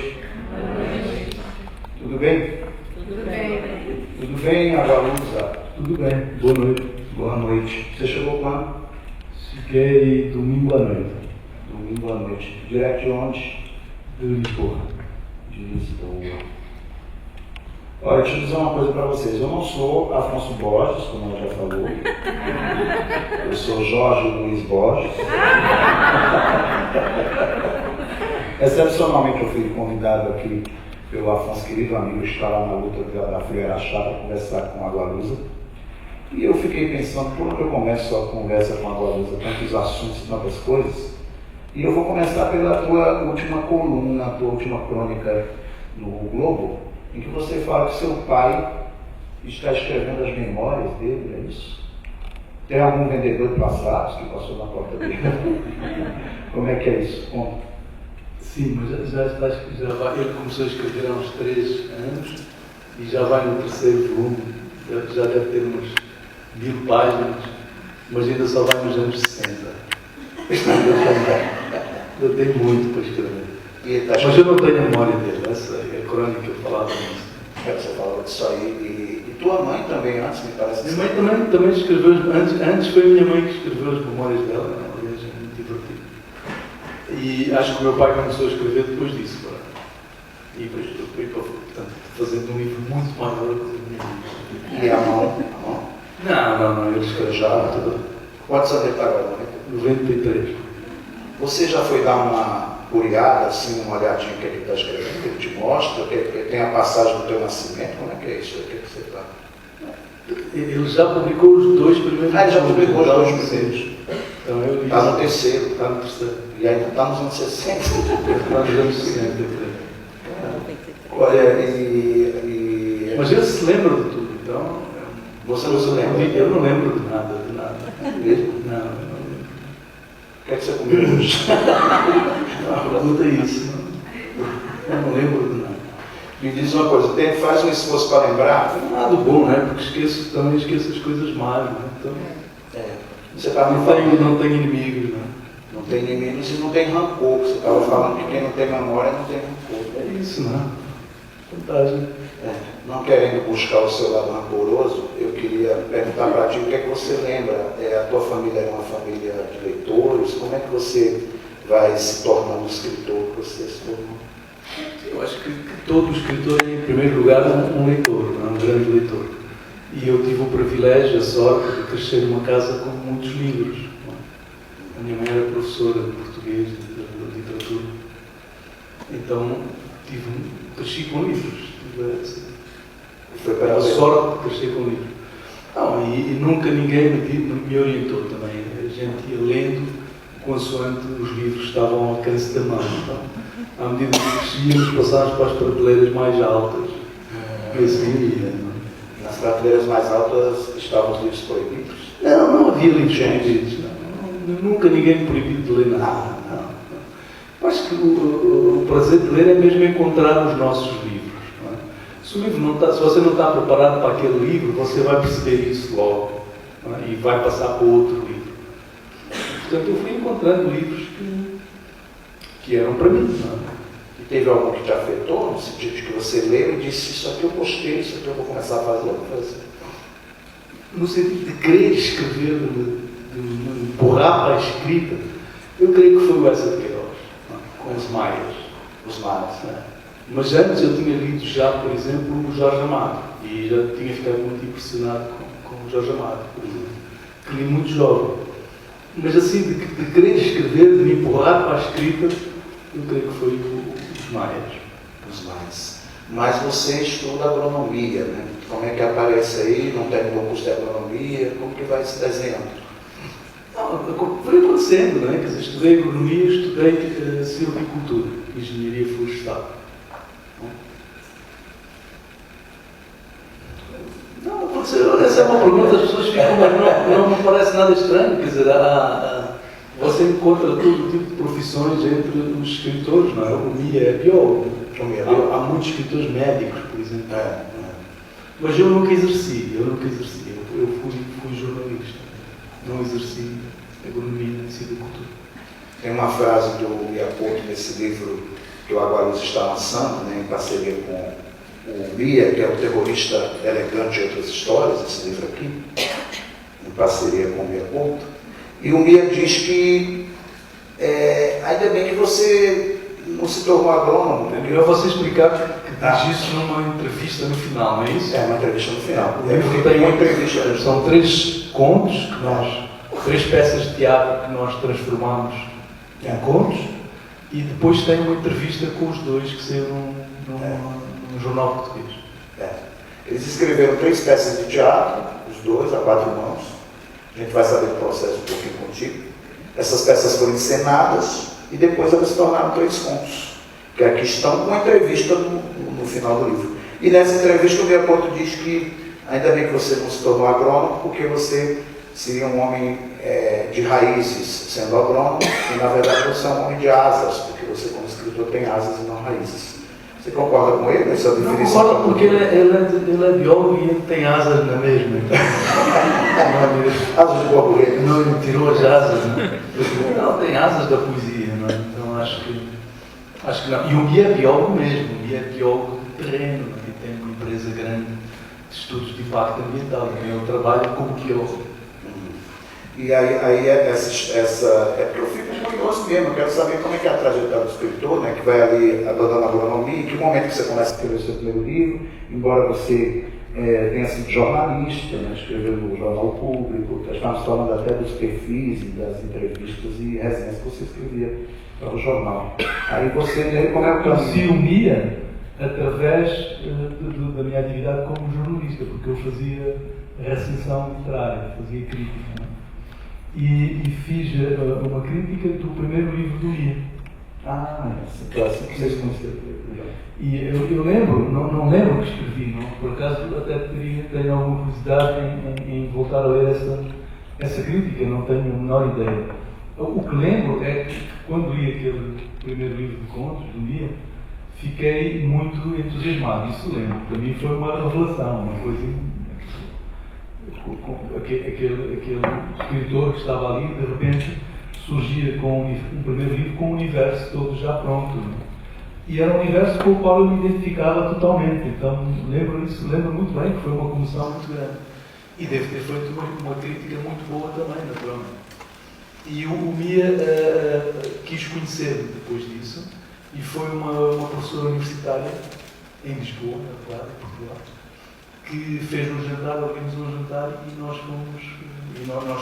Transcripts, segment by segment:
noite. Tudo bem? Tudo bem. Tudo bem, Agalusa? Tudo bem, boa noite. Boa noite. Você chegou quando? Fiquei domingo à noite. Domingo à noite. Direto de onde? De Lisboa. De Lisboa. Olha, deixa eu dizer uma coisa para vocês. Eu não sou Afonso Borges, como ela já falou. Eu sou Jorge Luiz Borges. Excepcionalmente eu fui convidado aqui pelo Afonso, querido amigo, está lá na luta da Figueira Chá para conversar com a Agalusa. E eu fiquei pensando, por que eu começo a conversa com a Agalusa, tantos assuntos, tantas coisas? E eu vou começar pela tua última coluna, tua última crônica no Globo, em que você fala que seu pai está escrevendo as memórias dele, é isso? Tem algum vendedor de passados que passou na porta dele? Como é que é isso? Conta. Sim, mas já vai. Ele começou a escrever há uns 3 anos e já vai no 3º volume. Já deve ter umas 1000 páginas, mas ainda só vai nos anos 60. Eu tenho muito para escrever. Mas eu não tenho a memória dele, essa é a crônica que eu falava nisso. Você falou disso aí. E tua mãe também, antes, me parece. Minha mãe também escreveu, antes foi a minha mãe que escreveu as memórias dela, aliás, é muito divertido. E acho que o meu pai começou a escrever depois disso. E depois eu fui, portanto, fazendo um livro muito maior que o meu. E a mão? Não, ele escreveu já. Quantos anos ele está agora? 93. Você já foi dar uma curiada, assim, uma olhadinha que ele está escrevendo, que ele te mostra, que tem a passagem do teu nascimento? Como é que é isso? O que você está? Ele já publicou os 2 primeiros. Ele já publicou os 2 primeiros. Então eu li. Está no terceiro. Está no terceiro. E ainda está nos anos 60. Está nos anos 60. Olha, Mas ele se lembra de tudo, então. Você não se lembra? Eu não lembro de nada. Mesmo? Não, eu não lembro. O que é que você comeu hoje? Pergunta isso. Eu não lembro de nada. Me diz uma coisa, faz um esforço para lembrar. Não é nada bom, né? Porque também esqueço as coisas más, né? Então, você tá não tenho inimigos, né? Não tem inimigos e não tem rancor. Você estava falando que quem não tem memória não tem rancor. É isso, né? Vantagem. Não querendo buscar o seu lado rancoroso, eu queria perguntar para ti o que é que você lembra. A tua família era uma família de leitores? Como é que você vai se tornando escritor que você se tornou? Eu acho que todo escritor é, em primeiro lugar, um leitor, um grande leitor. E eu tive o privilégio, a sorte de crescer numa casa com muitos livros. A minha mãe era professora de português, de literatura. Então, cresci com livros. Foi para a sorte de crescer com livros. Não, e nunca ninguém me orientou também. A gente ia lendo consoante os livros estavam ao alcance da mão. Então, à medida que crescíamos, passámos para as prateleiras mais altas. E assim ia. Nas prateleiras mais altas estavam os livros proibidos? Não havia livros proibidos. Nunca ninguém me proibiu de ler nada. Não. Acho que o prazer de ler é mesmo encontrar os nossos livros. Não é? Se você não está preparado para aquele livro, você vai perceber isso logo. Não é? E vai passar para outro livro. Portanto, eu fui encontrando livros que eram para mim. Não é? E teve algum que te afetou, no sentido de que você leu e disse, isso aqui eu gostei, isso aqui eu vou começar a fazer, No sentido de querer escrever, de me empurrar para a escrita, eu creio que foi o Essa de Queiroz, com os Maias. Os Maias, né? Mas antes eu tinha lido já, por exemplo, o Jorge Amado, e já tinha ficado muito impressionado com o Jorge Amado, por exemplo, que li muito jovem. Mas assim, de querer escrever, de me empurrar para a escrita, eu creio que foi os Maias. Os Maias. Mas você estuda agronomia, né? Como é que aparece aí? Não terminou o curso de agronomia? Como que vai se desenhando? Não, foi acontecendo, não é? Quer dizer, estudei agronomia, estudei silvicultura, engenharia florestal. Não, aconteceu. Essa é uma pergunta, as pessoas ficam, mas não me parece nada estranho. Quer dizer, você encontra todo tipo de profissões entre os escritores, não é? O MIA é biólogo. Há muitos escritores médicos, por exemplo. Mas eu nunca exerci. Eu fui jornalista. Não exerci agronomia nem silvicultura. Tem uma frase do Iaporto nesse livro que o Agualusa está lançando, né, em parceria com o Mia, que é o Terrorista Elegante e Outras Histórias, esse livro aqui, em parceria com o Mia Couto. E o Mia diz que ainda bem que você não se tornou agrônomo. É melhor você explicar que diz isso numa entrevista no final, não é isso? É uma entrevista no final. O livro tem uma entrevista. São 3 contos, que nós, 3 peças de teatro que nós transformamos em contos, e depois tem uma entrevista com os 2 que saiu no jornal português. Eles escreveram 3 peças de teatro, os 2, a 4 mãos. A gente vai saber do processo um pouquinho contigo. Essas peças foram encenadas e depois elas se tornaram 3 contos, que aqui estão com uma entrevista no final do livro. E nessa entrevista o Mia Couto diz que ainda bem que você não se tornou agrônomo, porque você seria um homem de raízes sendo agrônomo, e na verdade você é um homem de asas, porque você como escritor tem asas e não raízes. Você concorda com ele nessa definição? Não concordo, porque ele é biólogo e ele tem asas na mesma. Então, asas de borboleta. Não, ele tirou as asas. Não, tem asas da poesia, não é? Então acho que não. E o Mia é biólogo mesmo, o Mia é biólogo de terreno, não é? E tem uma empresa grande de estudos de impacto ambiental, também eu trabalho como biólogo. E aí é porque eu fico curioso mesmo, eu quero saber como é que é a trajetória do escritor, né, que vai ali abandonando a agronomia, em que momento que você começa a escrever o seu primeiro livro, embora você tenha sido jornalista, né, escreveu no Jornal Público, estamos falando até dos perfis e das entrevistas e resenhas que você escrevia para o jornal. Aí você, como é que eu conheci o Mia através da minha atividade como jornalista, porque eu fazia recensão literária, fazia crítica, não é? E fiz uma crítica do primeiro livro do Mia. Essa clássica que vocês conheceram. E eu lembro, não lembro que escrevi, não? Por acaso até tenho alguma curiosidade em voltar a ler essa crítica, não tenho a menor ideia. O que lembro é que quando li aquele primeiro livro de contos do Mia, fiquei muito entusiasmado, isso lembro. Para mim foi uma revelação, uma coisa. Aquele escritor que estava ali, de repente surgia com um primeiro livro com o universo todo já pronto. E era um universo com o qual eu me identificava totalmente. Então lembro muito bem que foi uma comoção muito grande. E devo ter feito uma crítica muito boa também, naturalmente. E o Mia quis conhecer-me depois disso, e foi uma professora universitária em Lisboa, claro, em Portugal, que fez um jantar, organizou um jantar e nós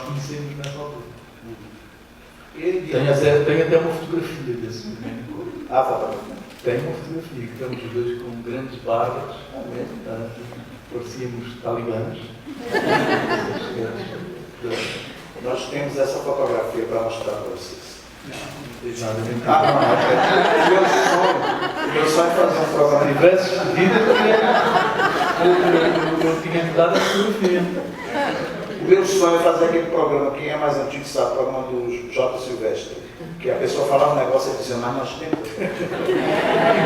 conhecemos nessa altura. Tenho até uma fotografia desse momento. Tenho uma fotografia, que estamos os 2 com grandes barbas, parecíamos talibãs. Nós temos essa fotografia para mostrar para vocês. Não tem nada a ver. Meu sonho é fazer um programa. Se tivesse pedido, eu tinha me dado a fotografia. O meu sonho é fazer aquele programa, quem é mais antigo sabe, o programa do J. Silvestre, que a pessoa falava um negócio e dizia, mas nós temos.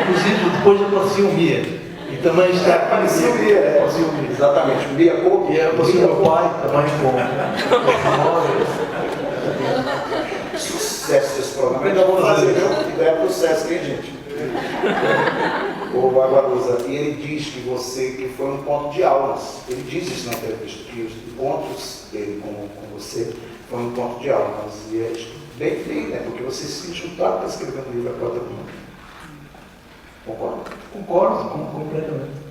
Inclusive, depois apareceu o Mia. E também está apareceu o Mia. Exatamente, o Mia Couto. E apareceu o meu pai também com sucesso desse programa. Ainda vou fazer, viu? Ideia para o sucesso, hein, gente? O Agualusa, e ele diz que foi um ponto de aulas. Ele diz isso na entrevista, que os encontros dele com você foi um ponto de aulas. E é bem, né? Porque vocês se juntaram para escrever um livro a 4 mãos. Concorda? Concordo completamente.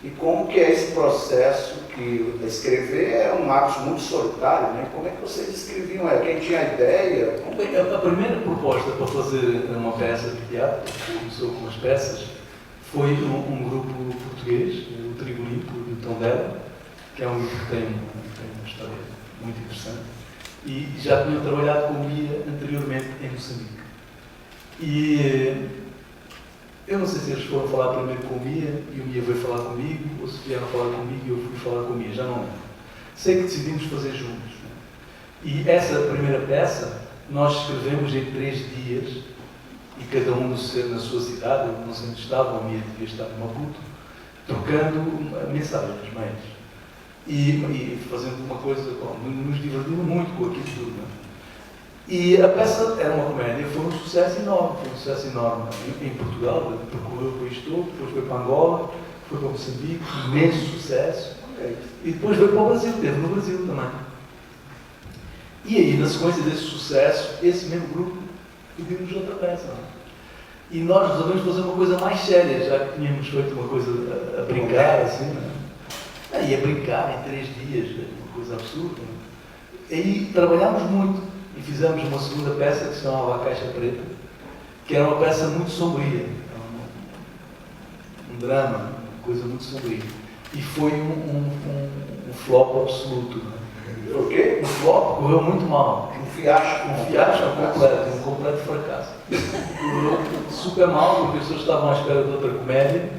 E como que é esse processo que escrever é um ato muito solitário, né? Como é que vocês escreviam? Quem tinha a ideia? A primeira proposta para fazer uma peça de teatro, que começou com as peças, foi um grupo português, o Trigo Limpo, de Tondela, que é um grupo que tem uma história muito interessante, e já tinha trabalhado com o Mia anteriormente em Moçambique. E eu não sei se eles foram falar primeiro com o Mia e o Mia veio falar comigo, ou se vieram falar comigo e eu fui falar com o Mia, já não lembro. Sei que decidimos fazer juntos. E essa primeira peça nós escrevemos em 3 dias, e cada um na sua cidade, eu não sei onde estava, o Mia devia estar em Maputo, trocando mensagens nos meios. E fazendo uma coisa, nos divertimos muito com aquilo tudo. E a peça era uma comédia, foi um sucesso enorme, em Portugal, percorreu o país todo, depois foi para Angola, foi para Moçambique, imenso sucesso, e depois veio para o Brasil, teve no Brasil também. E aí, na sequência desse sucesso, esse mesmo grupo pediu-nos outra peça. E nós resolvemos fazer uma coisa mais séria, já que tínhamos feito uma coisa a brincar, assim, não é? E a brincar em 3 dias, uma coisa absurda. Aí trabalhámos muito e fizemos uma segunda peça que se chamava A Caixa Preta, que era uma peça muito sombria, um drama, uma coisa muito sombria. E foi um flop absoluto. O quê? Um flop, correu muito mal. Um fiasco Completo, um completo fracasso. Correu super mal, porque as pessoas estavam à espera de outra comédia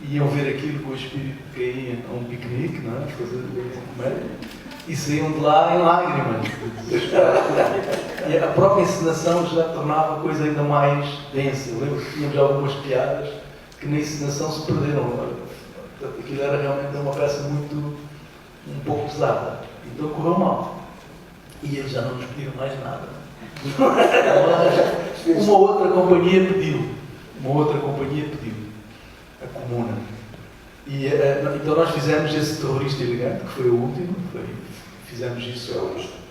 e iam ver aquilo com o espírito que caía a um piquenique, não é? Fazer uma comédia. E saíam de lá em lágrimas. E a própria encenação já tornava a coisa ainda mais densa. Eu lembro que tínhamos algumas piadas que na encenação se perderam. Aquilo era realmente uma peça um pouco pesada. Então correu mal. E eles já não nos pediram mais nada. Mas uma outra companhia pediu. A Comuna. E, então nós fizemos esse Terrorista Elegante, que foi o último. Fizemos isso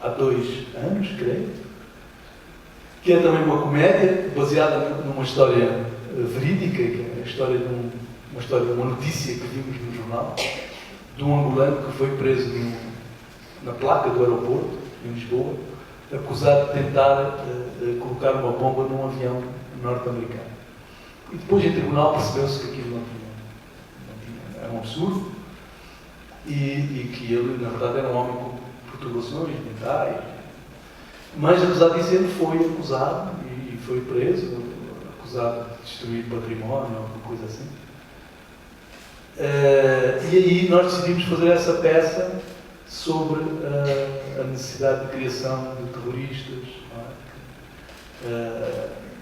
há 2 anos, creio. Que é também uma comédia baseada numa história verídica, que é a história de uma notícia que vimos no jornal, de um angolano que foi preso na placa do aeroporto, em Lisboa, acusado de tentar colocar uma bomba num avião norte-americano. E depois, em tribunal, percebeu-se que aquilo não tinha, era um absurdo e que ele, na verdade, era um homem com perturbações mentais. Mas, apesar disso, ele foi acusado e foi preso, acusado de destruir património, alguma coisa assim. E aí nós decidimos fazer essa peça sobre a necessidade de criação de terroristas,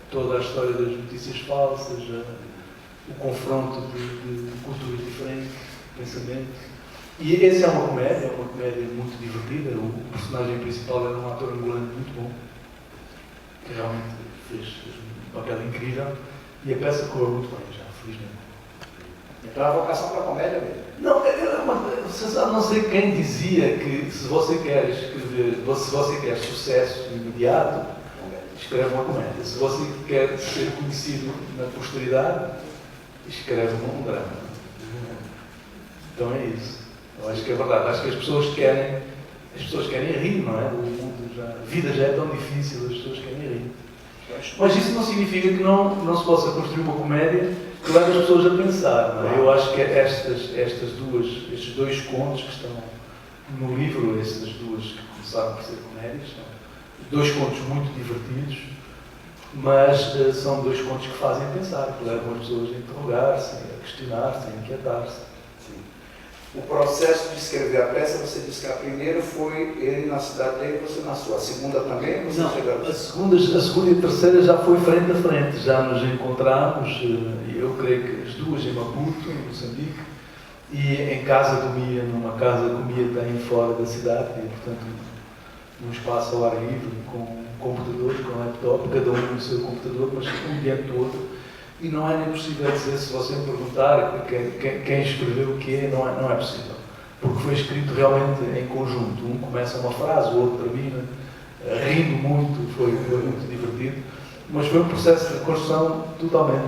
toda a história das notícias falsas, o confronto de culturas diferentes, pensamento. E essa é uma comédia muito divertida. O personagem principal era um ator angolano muito bom, que realmente fez um papel incrível, e a peça correu muito bem já, felizmente. Então a vocação para a comédia mesmo. Não, você sabe, não sei quem dizia que se você quer escrever, se você quer sucesso imediato, escreve uma comédia. Se você quer ser conhecido na posteridade, escreve um drama. Então é isso. Eu acho que é verdade. Acho que as pessoas querem rir, não é? A vida já é tão difícil, as pessoas querem rir. Mas isso não significa que não se possa construir uma comédia que leve as pessoas a pensar, não é? Eu acho que estes 2 contos que estão no livro, estas 2 que começaram por ser comédias, são 2 contos muito divertidos, mas são 2 contos que fazem pensar, que levam as pessoas a interrogar-se, a questionar-se, a inquietar-se. O processo de escrever a peça, você disse que a primeira foi ele na cidade dele e você na sua. A segunda também? Você não, a segunda e a terceira já foi frente a frente. Já nos encontramos, eu creio que as 2 em Maputo, em Moçambique, e em casa comia, numa casa comia bem fora da cidade, e, portanto, num espaço ao ar livre, com computadores, com laptop, cada um no seu computador, mas um diante do outro. E não é nem possível dizer, se você me perguntar quem escreveu o quê, não é possível. Porque foi escrito realmente em conjunto. Um começa uma frase, o outro termina, rindo muito, foi muito divertido. Mas foi um processo de construção totalmente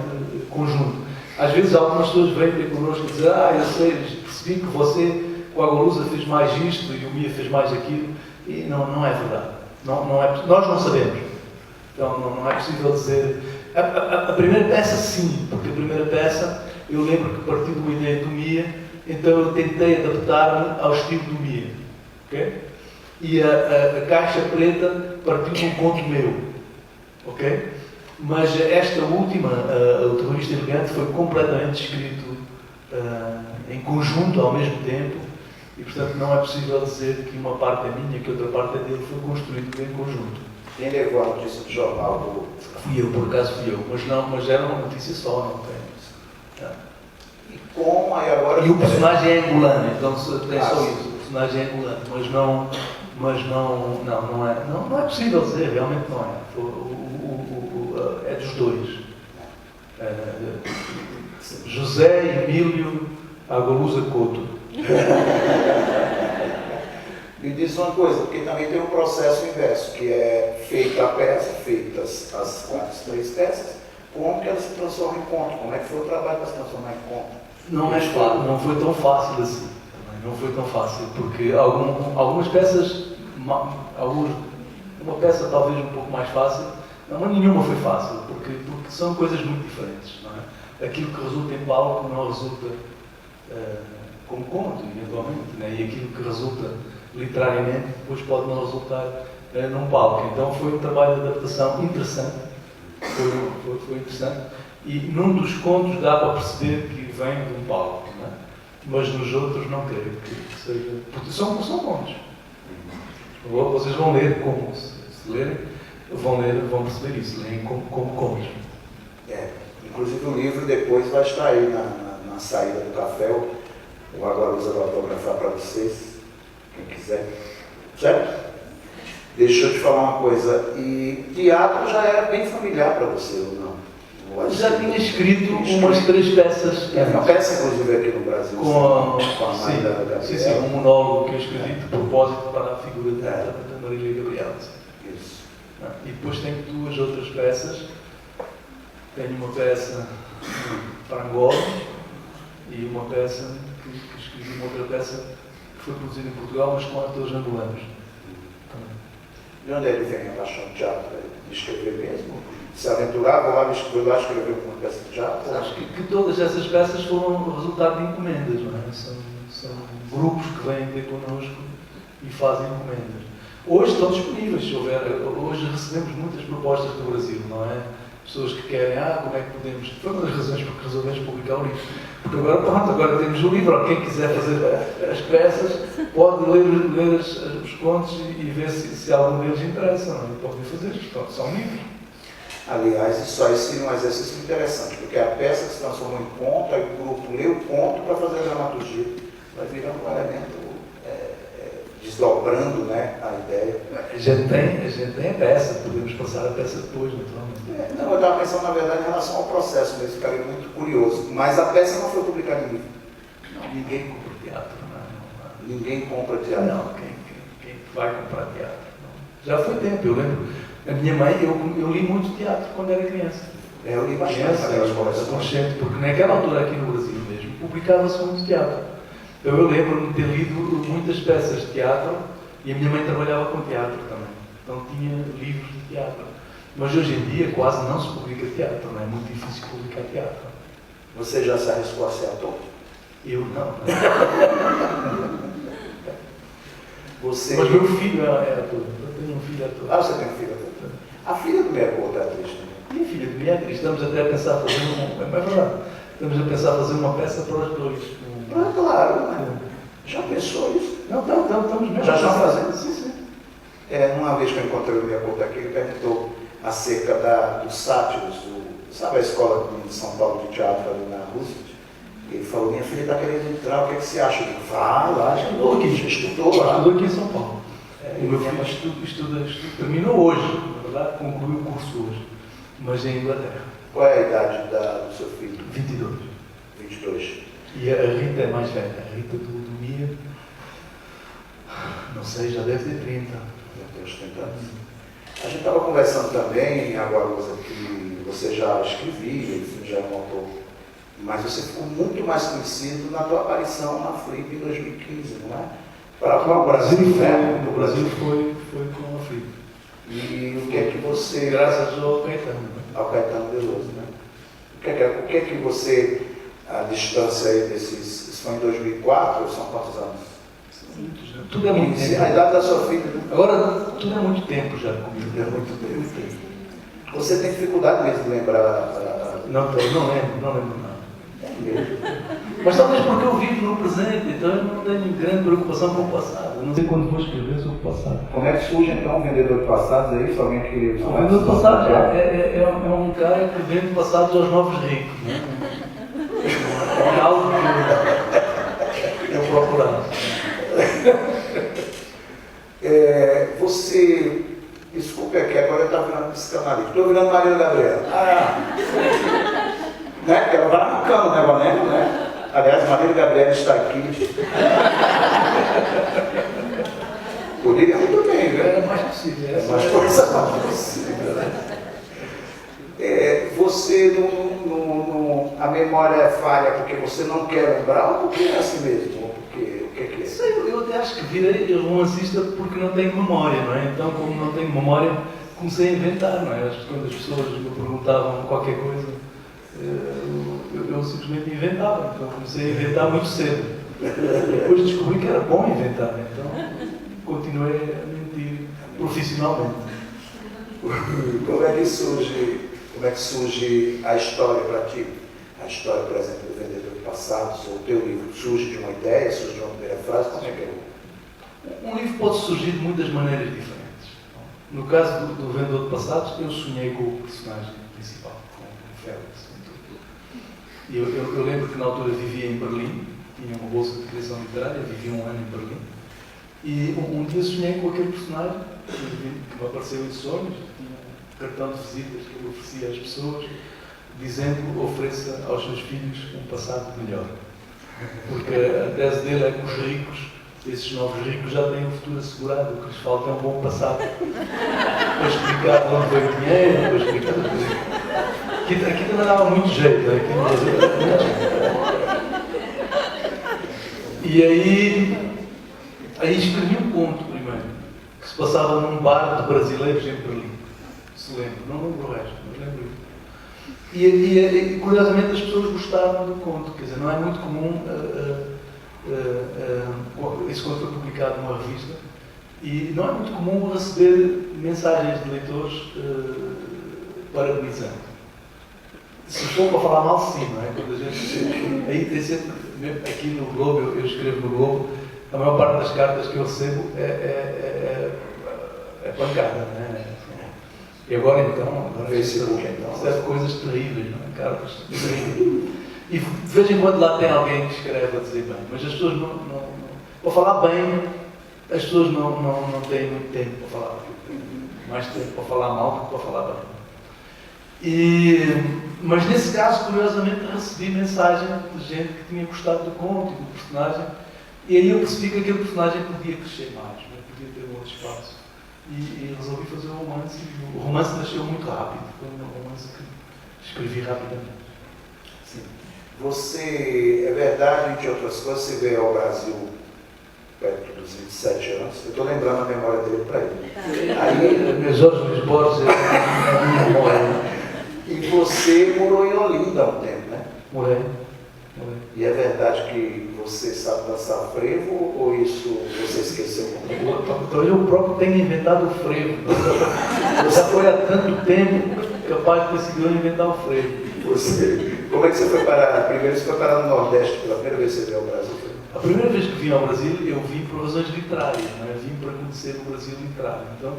conjunto. Às vezes algumas pessoas vêm ter connosco e dizem, eu sei, percebi que você, com a Agalusa, fez mais isto e o Mia fez mais aquilo. E não é verdade. Nós não sabemos. Então não é possível dizer... A primeira peça, sim, porque a primeira peça, eu lembro que partiu de uma ideia do Mia, então eu tentei adaptar-me ao estilo do Mia. Okay? E a Caixa Preta partiu de um conto meu. Okay? Mas esta última, o Terrorista Elegante, foi completamente escrito em conjunto ao mesmo tempo, e portanto não é possível dizer que uma parte é minha, que outra parte é dele, foi construído em conjunto. Quem levou a notícia do jornal? Fui eu, por acaso fui eu, mas era uma notícia só, não tem. E como aí agora... E o personagem é angolano, então tem só isso, o personagem é angolano, mas não é possível dizer, realmente não é. É dos dois. José Emílio Agualusa Couto. Me diz uma coisa, porque também tem um processo inverso, que é feita a peça, feitas as 3 peças, como que ela se transforma em conto? Como é que foi o trabalho para se transformar em conto? Não é fácil, não foi tão fácil assim. Não foi tão fácil, porque algumas peças, uma peça talvez um pouco mais fácil, não, nenhuma foi fácil, porque são coisas muito diferentes. Não é? Aquilo que resulta em palco não resulta como conto, eventualmente, né? E aquilo que resulta literariamente depois pode não resultar num palco. Então foi um trabalho de adaptação interessante, foi interessante, e num dos contos dá para perceber que vem de um palco, não é? Mas nos outros não creio que seja, porque são contos. Vocês vão ler como, se lerem, vão perceber isso, leem como contos. Inclusive o livro depois vai estar aí na saída do café, o Agualusa vai autografar para vocês, quem quiser. Certo? Deixa eu te falar uma coisa, e teatro já era bem familiar para você, ou não? Eu já tinha escrito umas 3 peças. Uma peça, inclusive, aqui no Brasil. Com a mãe da Gabriela. Sim, um monólogo que eu escrevi de propósito para a figura da Marília Gabriela. Isso. E depois tenho 2 outras peças. Tenho uma peça para Angola e uma peça que escrevi, uma outra peça que foi produzida em Portugal, mas com atores angolanos. De onde ele vem a paixão de teatro? De escrever mesmo? Se aventurar, vou lá escrever uma peça de teatro? Acho que todas essas peças foram resultado de encomendas, não é? São grupos que vêm ter connosco e fazem encomendas. Hoje estão disponíveis, hoje recebemos muitas propostas do Brasil, não é? Pessoas que querem, como é que podemos... Foi uma das razões porque resolvemos publicar o livro. Porque agora temos o livro, quem quiser fazer as peças pode ler os contos e ver se algum deles interessa, não é? Podem fazer, são livros. Aliás, isso aí seria um exercício interessante, porque a peça que se transformou em conto, aí o grupo lê o conto para fazer a dramaturgia. Vai virando um elemento desdobrando, né, a ideia. A gente tem a peça, podemos passar a peça depois, naturalmente. Não, eu estava pensando, na verdade, em relação ao processo mesmo, ficaria muito curioso. Mas a peça não foi publicada em livro. Não, ninguém compra teatro. Não. Ninguém compra teatro. Não, quem vai comprar teatro? Não. Já foi tempo, eu lembro. A minha mãe, eu li muito teatro quando era criança. Eu li bastante aquelas adolescente, porque naquela altura aqui no Brasil mesmo, publicava-se muito teatro. Então eu lembro-me de ter lido muitas peças de teatro e a minha mãe trabalhava com teatro também. Então tinha livros de teatro. Mas hoje em dia quase não se publica teatro, não é muito difícil publicar teatro. Você já se arriscou a ser ator? Eu não. Você... Mas meu filho é ator. Eu tenho um filho ator. Você tem um filho ator? A filha do Meia Couto é atriz também. Minha filha do Meia é atriz. Estamos até a pensar fazer Estamos a pensar fazer uma peça para os dois. Claro. Já pensou isso? Não, estamos mesmo. Já estão fazendo? Sim. Uma vez que eu encontrei o Meia Couto aqui, ele perguntou acerca dos sátiros, sabe a escola de São Paulo de teatro ali na Rússia? Ele falou, minha filha está querendo entrar, o que é que você acha? Eu digo, vá lá, estudou aqui em São Paulo. O meu filho estuda, terminou hoje, na verdade, concluiu o curso hoje, mas em Inglaterra. Qual é a idade do seu filho? 22. 22. E a Rita é mais velha. A Rita do Mia, não sei, já deve ter 30. Já tem uns 30 anos. A gente estava conversando também, agora que você já escrevia, enfim, já é um autor, mas você ficou muito mais conhecido na tua aparição na Flip em 2015, não é? Para o Brasil, né? O Brasil foi com a Flip. E o que é que você... Graças ao Caetano. Ao Caetano Veloso, né? O que é que você... A distância aí desses... Isso foi em 2004 ou são quantos anos? Tudo é muito tempo. A idade da sua filha, né? Agora, tudo é muito tempo já comigo. É muito tempo. Você tem dificuldade mesmo de lembrar... Não lembro nada. Mesmo. Mas talvez porque eu vivo no presente, então eu não tenho grande preocupação com o passado. Eu não sei quando vou escrever sobre o passado. Como é que surge então um vendedor de passados aí? Alguém que... O vendedor de passados é um cara que vende passados aos novos ricos. Né? É algo que eu procurava. bacana, né, Vanessa, né? Aliás, Maria Gabriela está aqui. Poderia muito bem, né? É mais possível. É mais possível. Você a memória é falha porque você não quer lembrar ou porque é assim mesmo? Ou porque, o que é? Sei, eu até acho que virei romancista porque não tenho memória, não é? Então, como não tenho memória, comecei a inventar, não é? Quando as pessoas me perguntavam qualquer coisa, eu simplesmente inventava. Então, comecei a inventar muito cedo. Depois descobri que era bom inventar, então continuei a mentir profissionalmente. Como é que surge a história para ti? A história, por exemplo, do Vendedor de Passados, ou o teu livro, surge de uma ideia, surge de uma primeira frase? Como é que é? Um livro pode surgir de muitas maneiras diferentes. No caso do Vendedor de Passados, eu sonhei com o personagem principal, com o Félix. E eu lembro que na altura vivia em Berlim, tinha uma bolsa de criação literária, vivia um ano em Berlim, e um dia sonhei com aquele personagem que me apareceu em sonhos, tinha um cartão de visitas que eu oferecia às pessoas, dizendo que ofereça aos seus filhos um passado melhor. Porque a tese dele é que os ricos, esses novos ricos, já têm um futuro assegurado, o que lhes falta é um bom passado. Para explicar de onde veio o dinheiro, para explicar tudo. Aqui também dava muito jeito, aqui no Brasil dava muito jeito. E aí escrevi um conto primeiro, que se passava num bar de brasileiros em Berlim. Se lembro, não lembro o resto, mas lembro isso. E curiosamente as pessoas gostaram do conto, quer dizer, não é muito comum, esse conto foi publicado numa revista, e não é muito comum receber mensagens de leitores parabenizando. Se for para falar mal, sim, não é? Quando a gente, aí tem sempre, aqui no Globo, eu escrevo no Globo, a maior parte das cartas que eu recebo é pancada, não é? E agora Facebook, então, recebe coisas terríveis, não é? Cartas terríveis. E de vez em quando lá tem alguém que escreve a dizer bem, mas as pessoas não para falar bem, as pessoas não têm muito tempo para falar, mais tempo para falar mal do que para falar bem. Mas nesse caso, curiosamente, recebi mensagem de gente que tinha gostado do conto e do personagem, e aí eu percebi que aquele personagem podia crescer mais, podia ter um outro espaço. E resolvi fazer um romance, e o romance nasceu muito rápido, foi um romance que escrevi rapidamente. Sim. Você, é verdade, entre outras coisas, você veio ao Brasil perto dos 27 anos, eu estou lembrando a memória dele para ele. Aí, Jorge Luís Borges é a minha memória. E você morou em Olinda há um tempo, né? Morei. E é verdade que você sabe dançar frevo ou isso você esqueceu? Talvez eu próprio tenha inventado o frevo. Já foi há tanto tempo capaz de conseguir inventar o frevo. Como é que você foi parar? Primeiro você foi parar no Nordeste, pela primeira vez que você veio ao Brasil? A primeira vez que vim ao Brasil, eu vim por razões literárias, não é? Vim para conhecer o Brasil literário. Então,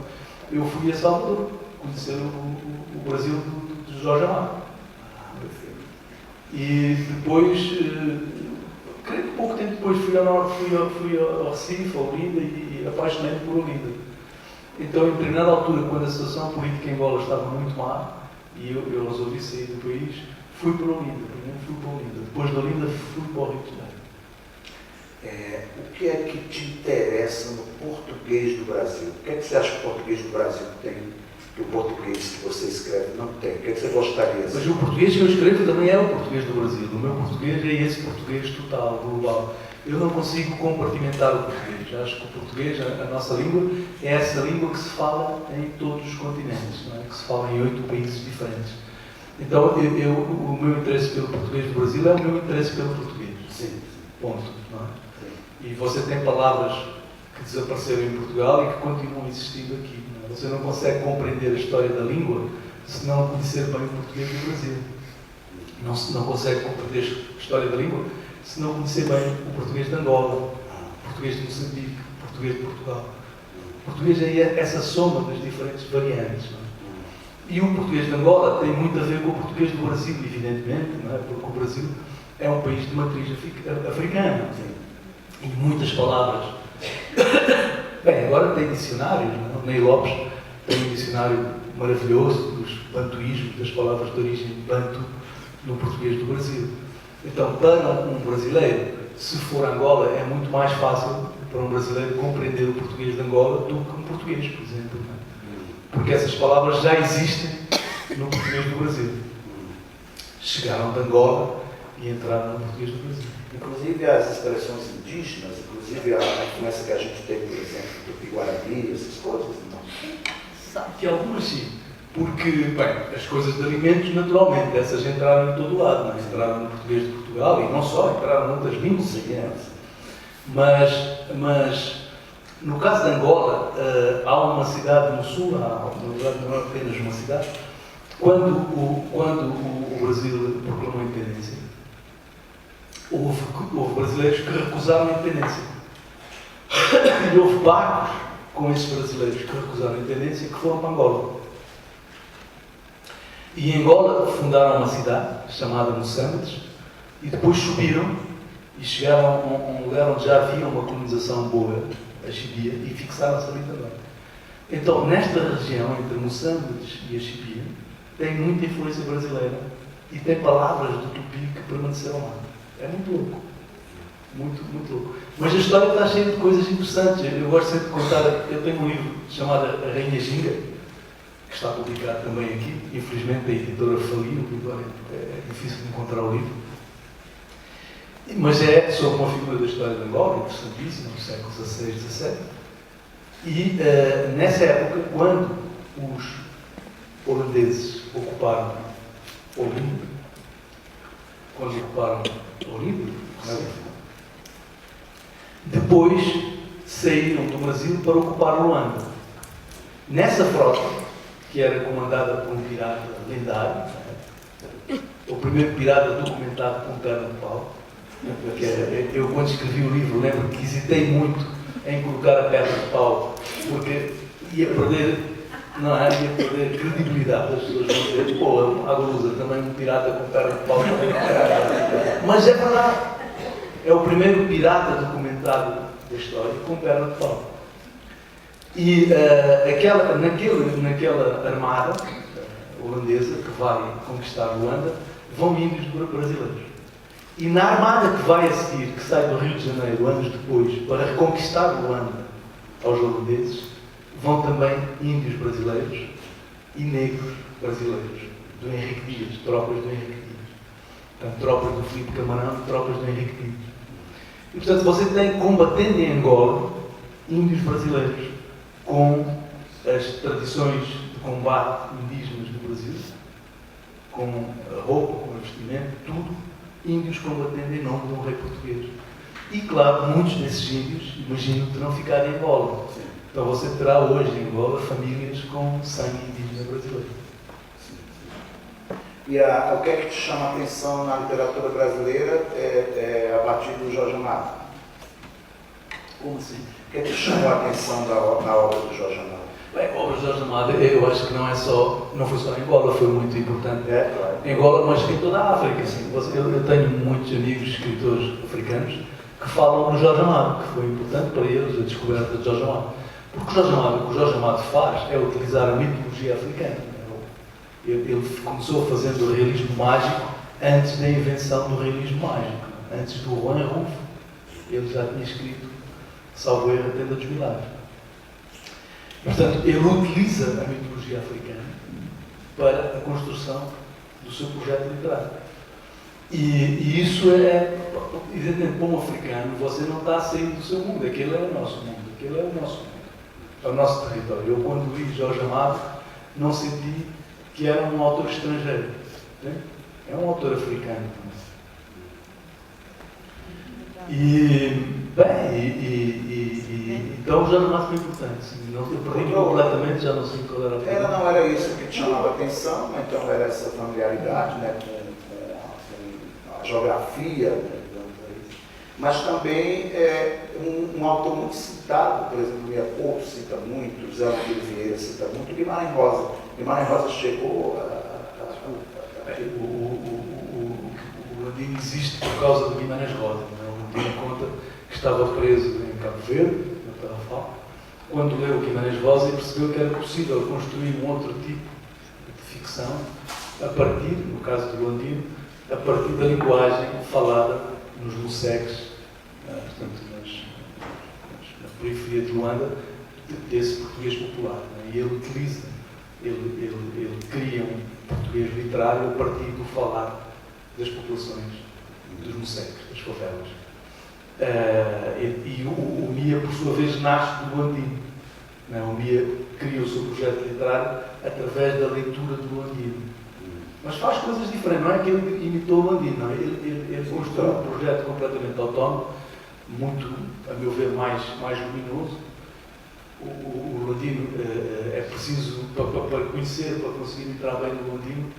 eu fui a Salvador conhecer o Brasil de Jorge Amado. E depois, creio que pouco tempo depois, fui ao Recife, a Olinda, e apaixonei-me por Olinda. Então, em determinada altura, quando a situação política em Angola estava muito má, e eu resolvi sair do país, fui para Olinda. Primeiro fui para Olinda. Depois de Olinda, fui para o Rio de Janeiro. O que é que te interessa no português do Brasil? O que é que você acha que o português do Brasil tem que o português que você escreve não tem? O que é que você gostaria de... Mas o português que eu escrevo também é o português do Brasil. O meu português é esse português total, global. Eu não consigo compartimentar o português. Acho que o português, a nossa língua, é essa língua que se fala em todos os continentes, não é? Que se fala em 8 países diferentes. Então, o meu interesse pelo português do Brasil é o meu interesse pelo português. Sim. Ponto. Não é? E você tem palavras que desapareceram em Portugal e que continuam existindo aqui. Não é? Você não consegue compreender a história da língua se não conhecer bem o português do Brasil. Não consegue compreender a história da língua se não conhecer bem o português de Angola, o português de Moçambique, o português de Portugal. O português é essa soma das diferentes variantes. Não é? E o português de Angola tem muito a ver com o português do Brasil, evidentemente, não é? Porque o Brasil é um país de matriz africana. E muitas palavras. Bem, agora tem dicionários, não é? O Ney Lopes tem um dicionário maravilhoso dos bantuísmos, das palavras de origem banto no português do Brasil. Então, para um brasileiro, se for Angola, é muito mais fácil para um brasileiro compreender o português de Angola do que um português, por exemplo. Porque essas palavras já existem no português do Brasil. Chegaram de Angola e entraram no português do Brasil. Inclusive as expressões indígenas, inclusive a influência que a gente tem, por exemplo, do Piguarani, essas coisas, não? Que algumas sim. Porque, bem, as coisas de alimentos, naturalmente, essas entraram em todo lado, não é? Entraram no português de Portugal e não só, entraram noutras línguas. Mas, no caso de Angola, há uma cidade no sul, na verdade não é apenas uma cidade, quando o Brasil proclamou a independência, houve brasileiros que recusaram a independência. E houve barcos com esses brasileiros que recusaram a independência que foram para Angola. E em Angola fundaram uma cidade chamada Moçambique e depois subiram e chegaram a um lugar onde já havia uma colonização boa, a Chibia, e fixaram-se ali também. Então, nesta região, entre Moçambique e a Chibia, tem muita influência brasileira e tem palavras do tupi que permaneceram lá. É muito louco. Muito, muito louco. Mas a história está cheia de coisas interessantes. Eu gosto sempre de contar. Eu tenho um livro chamado A Rainha Ginga, que está publicado também aqui. Infelizmente a editora faliu, é difícil de encontrar o livro. Mas é sobre uma figura da história de Angola, interessantíssima, do século XVI, XVII. E nessa época, quando os holandeses ocuparam Olinda, depois saíram do Brasil para ocupar Luanda. Nessa frota, que era comandada por um pirata lendário, o primeiro pirata documentado com perna de pau, eu quando escrevi o livro lembro que hesitei muito em colocar a perna de pau, porque ia perder credibilidade. As pessoas vão dizer, pô, a Lusa também um pirata com perna de pau. Mas é verdade, é o primeiro pirata documentado da história com perna de pau. E naquela armada holandesa que vai conquistar Luanda, vão índios brasileiros. E na armada que vai a seguir, que sai do Rio de Janeiro anos depois, para reconquistar Luanda aos holandeses, vão também índios brasileiros e negros brasileiros, do Henrique Dias, tropas do Henrique Dias. Portanto, tropas do Filipe Camarão e tropas do Henrique Dias. E, portanto, você tem, combatendo em Angola, índios brasileiros, com as tradições de combate indígenas do Brasil, com a roupa, com o vestimento, tudo, índios combatendo em nome de um rei português. E, claro, muitos desses índios, imagino, terão ficado em Angola. Então você terá hoje em Angola famílias com sangue indígena brasileiro. E o que é que te chama a atenção na literatura brasileira a partir do Jorge Amado? Como assim? O que é que te chamou a atenção na obra do Jorge Amado? Bem, a obra do Jorge Amado, eu acho que não foi só em Angola, foi muito importante. Claro. Em Angola, mas em toda a África. Assim. Eu tenho muitos amigos escritores africanos que falam do Jorge Amado, que foi importante para eles a descoberta de Jorge Amado. Porque o que o Jorge Amado faz é utilizar a mitologia africana. Ele começou fazendo o realismo mágico antes da invenção do realismo mágico. Antes do Juan Rulfo, ele já tinha escrito, salvo erro, a Tenda dos Milagres. Portanto, ele utiliza a mitologia africana para a construção do seu projeto literário. E isso é, evidentemente, para um africano, você não está a sair do seu mundo. Aquele é o nosso mundo. Aquele é o nosso mundo. É o nosso território. Eu, quando li Jorge Amado, não senti que era um autor estrangeiro. É um autor africano. Então o Jorge Amado foi importante. Eu perdi completamente, já não sei qual era a pergunta. Não era isso que te chamava a atenção, então era essa familiaridade, né, com a geografia, né, mas também um autor muito citado, por exemplo, Mia Couto cita muito, Zé Maria Vieira cita muito, Guimarães Rosa. Guimarães Rosa chegou o Landino existe por causa do Guimarães Rosa. O Landino conta que estava preso em Cabo Verde, no Tarrafal, quando leu Guimarães Rosa e percebeu que era possível construir um outro tipo de ficção a partir, no caso do Landino, a partir da linguagem falada nos Museques, portanto, na periferia de Luanda, desse português popular. E ele utiliza, ele cria um português literário a partir do falar das populações, dos Museques, das favelas. E o Mia, por sua vez, nasce do Luandino. O Mia cria o seu projeto literário através da leitura do Luandino. Mas faz coisas diferentes, não é que ele imitou o Luandino, não. Ele construiu um projeto completamente autónomo, muito, a meu ver, mais luminoso. O Luandino é preciso, para conhecer, para conseguir entrar bem no Luandino,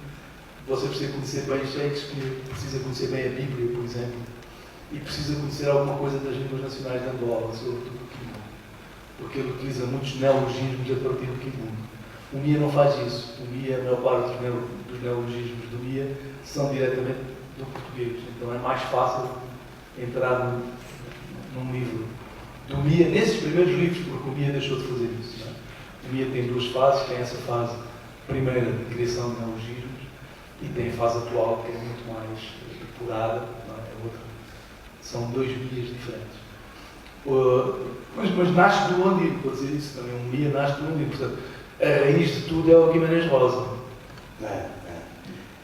você precisa conhecer bem Shakespeare, precisa conhecer bem a Bíblia, por exemplo, e precisa conhecer alguma coisa das línguas nacionais de Angola, sobretudo o Quimbundo, porque ele utiliza muitos neologismos a partir do Quimbundo. O Mia não faz isso. O Mia, a maior parte dos neologismos do Mia são diretamente do português, então é mais fácil entrar num livro do Mia, nesses primeiros livros, porque o Mia deixou de fazer isso. O Mia tem duas fases, tem essa fase primeira de criação de neologismos e tem a fase atual, que é muito mais depurada, é outra. São dois Mias diferentes. Mas nasce do Luandino, para dizer isso também. Um Mia nasce do Luandino, portanto, a raiz de tudo é o Guimarães Rosa.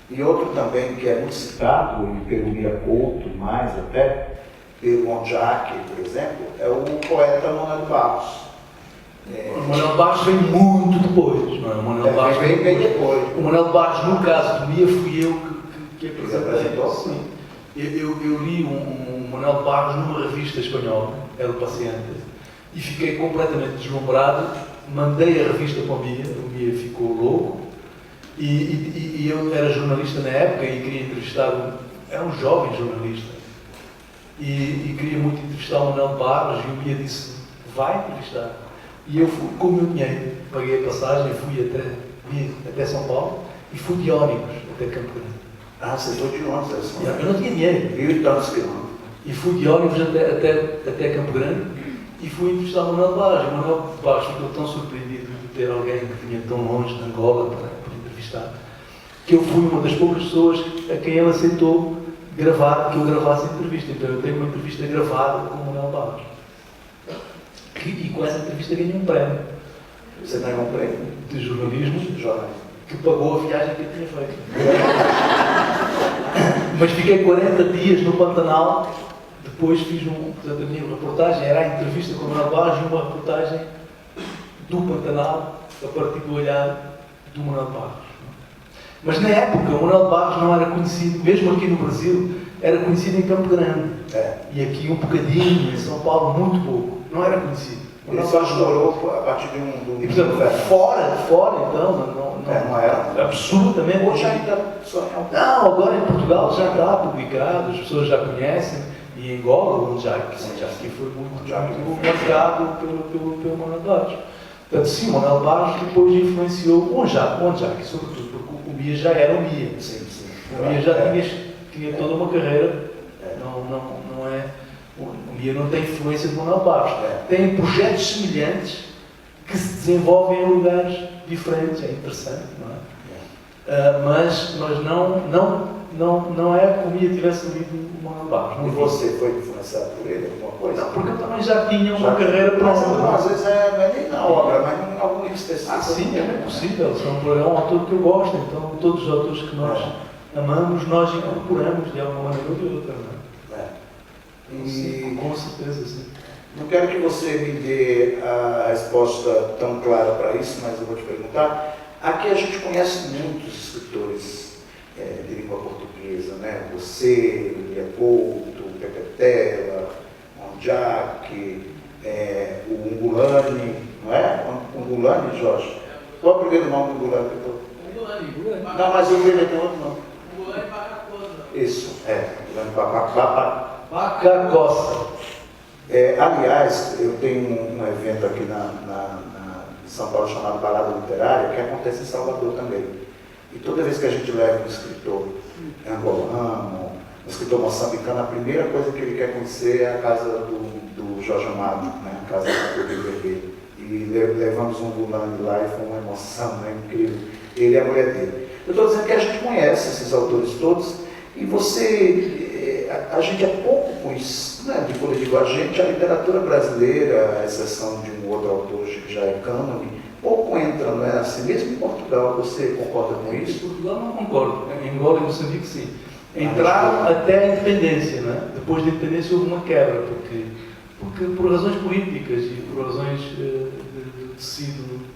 E outro também que é muito citado, e pelo Mia Couto, mais até, pelo Onjak, por exemplo, é o poeta Manuel Barros. O Manuel Barros vem muito depois, não é? O Manuel Barros vem bem depois. O Manuel Barros, no caso do Mia, fui eu que apresentei. Sim. Eu li um Manuel Barros numa revista espanhola, El Paciente, e fiquei completamente deslumbrado. Mandei a revista para o Mia ficou louco, e eu era jornalista na época e queria entrevistar era um jovem jornalista, e queria muito entrevistar o Manuel Barros, e o Mia disse, vai entrevistar. E eu fui com o meu dinheiro, paguei a passagem, fui até São Paulo, e fui de ônibus até Campo Grande. Você foi de ônibus? Eu não tinha dinheiro. E fui de ônibus até Campo Grande, e fui entrevistar o Manuel Barros. O Manuel Barros ficou tão surpreendido de ter alguém que vinha tão longe de Angola para entrevistar, que eu fui uma das poucas pessoas a quem ele aceitou que eu gravasse a entrevista. Então eu tenho uma entrevista gravada com o Manuel Barros. E com essa entrevista ganhei um prémio. Você ganhou um prémio de jornalismo que pagou a viagem que eu tinha feito. Mas fiquei 40 dias no Pantanal. Depois fiz portanto, a minha reportagem era a entrevista com o Manuel Barros e uma reportagem do Pantanal a partir do olhar do Manuel Barros. Mas na época o Manuel Barros não era conhecido, mesmo aqui no Brasil, era conhecido em Campo Grande. E aqui um bocadinho, em São Paulo, muito pouco. Não era conhecido. Ele só estourou a partir de um... E, portanto, fora então, não era? Absolutamente. Hoje ainda só é não, agora em Portugal já está publicado, as pessoas já conhecem. E em Angola, o Onjak foi muito marcado pelo Manuel Barros. Portanto, sim, o Manuel Barros depois influenciou o Onjak, sobretudo, porque o Mia já era o Mia. O Mia já tinha toda uma carreira, não é... O Mia não tem influência do Manuel Barros. Tem projetos semelhantes que se desenvolvem em lugares diferentes, é interessante, não é? Mas não é como o Mia tivesse lido o Manuel Barros. E você foi influenciado por ele, alguma coisa? Não, porque eu também já tinha uma carreira própria. Às vezes não é nem na obra, mas em algum livro específico. Sim, é bem possível. É um autor que eu gosto, então todos os autores que nós amamos, nós incorporamos de alguma maneira ou de outra. E com certeza, sim. Não quero que você me dê a resposta tão clara para isso, mas eu vou te perguntar. Aqui a gente conhece muitos escritores de língua portuguesa, né? Você, Mia Couto, Pepetela, Onjak, o Ungulani, não é? Ungulani, Jorge? Qual é o primeiro nome do Ungulani? Ungulani. Não, mas eu vi ele tem outro nome. Ungulani Pacacosa. Isso, Ungulani Pacacosa. Aliás, eu tenho um evento aqui em São Paulo chamado Balada Literária, que acontece em Salvador também. E toda vez que a gente leva um escritor angolano, um escritor moçambicano, a primeira coisa que ele quer conhecer é a casa do Jorge Amado, né? A casa do Rio Vermelho. E levamos um Ungulani lá e foi uma emoção, né? Incrível. Ele e a mulher dele. Eu estou dizendo que a gente conhece esses autores todos E você, a gente é pouco conhece, né? Quando eu digo a gente, a literatura brasileira, a exceção de um outro autor que já é cânone, pouco entra, não é assim? Mesmo em Portugal, você concorda com Em isso? Portugal não concordo. Em Angola e Moçambique sim. Entraram até a independência, né? Depois da independência houve uma quebra, porque por razões políticas e por razões de tecido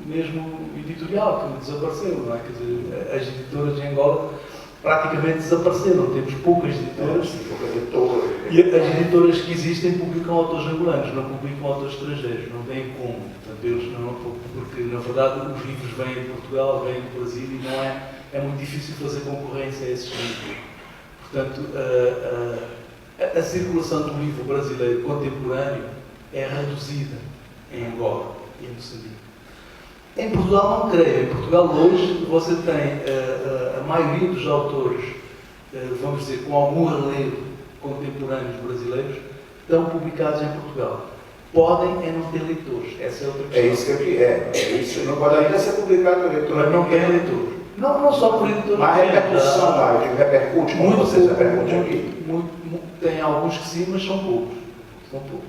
mesmo editorial, que desapareceu, não é? Quer dizer, as editoras em Angola praticamente desapareceram, temos poucas editoras. E as editoras que existem publicam autores angolanos, não publicam autores estrangeiros, não têm como. Portanto, eles não, porque na verdade os livros vêm de Portugal, vêm do Brasil e não é muito difícil fazer concorrência a esses livros. Portanto, a circulação do livro brasileiro contemporâneo é reduzida em Angola e em Moçambique. Em Portugal não creio. Em Portugal hoje você tem a maioria dos autores, vamos dizer, com algum relevo contemporâneos brasileiros, estão publicados em Portugal. Podem não ter leitores. Essa é outra questão. É isso que eu queria. É isso. Não pode ainda ser publicado no leitor. Mas não tem leitores. Não só por editor. Mas a repercussão, Mário, repercute como vocês repercutem aqui. Tem alguns que sim, mas são poucos. São poucos.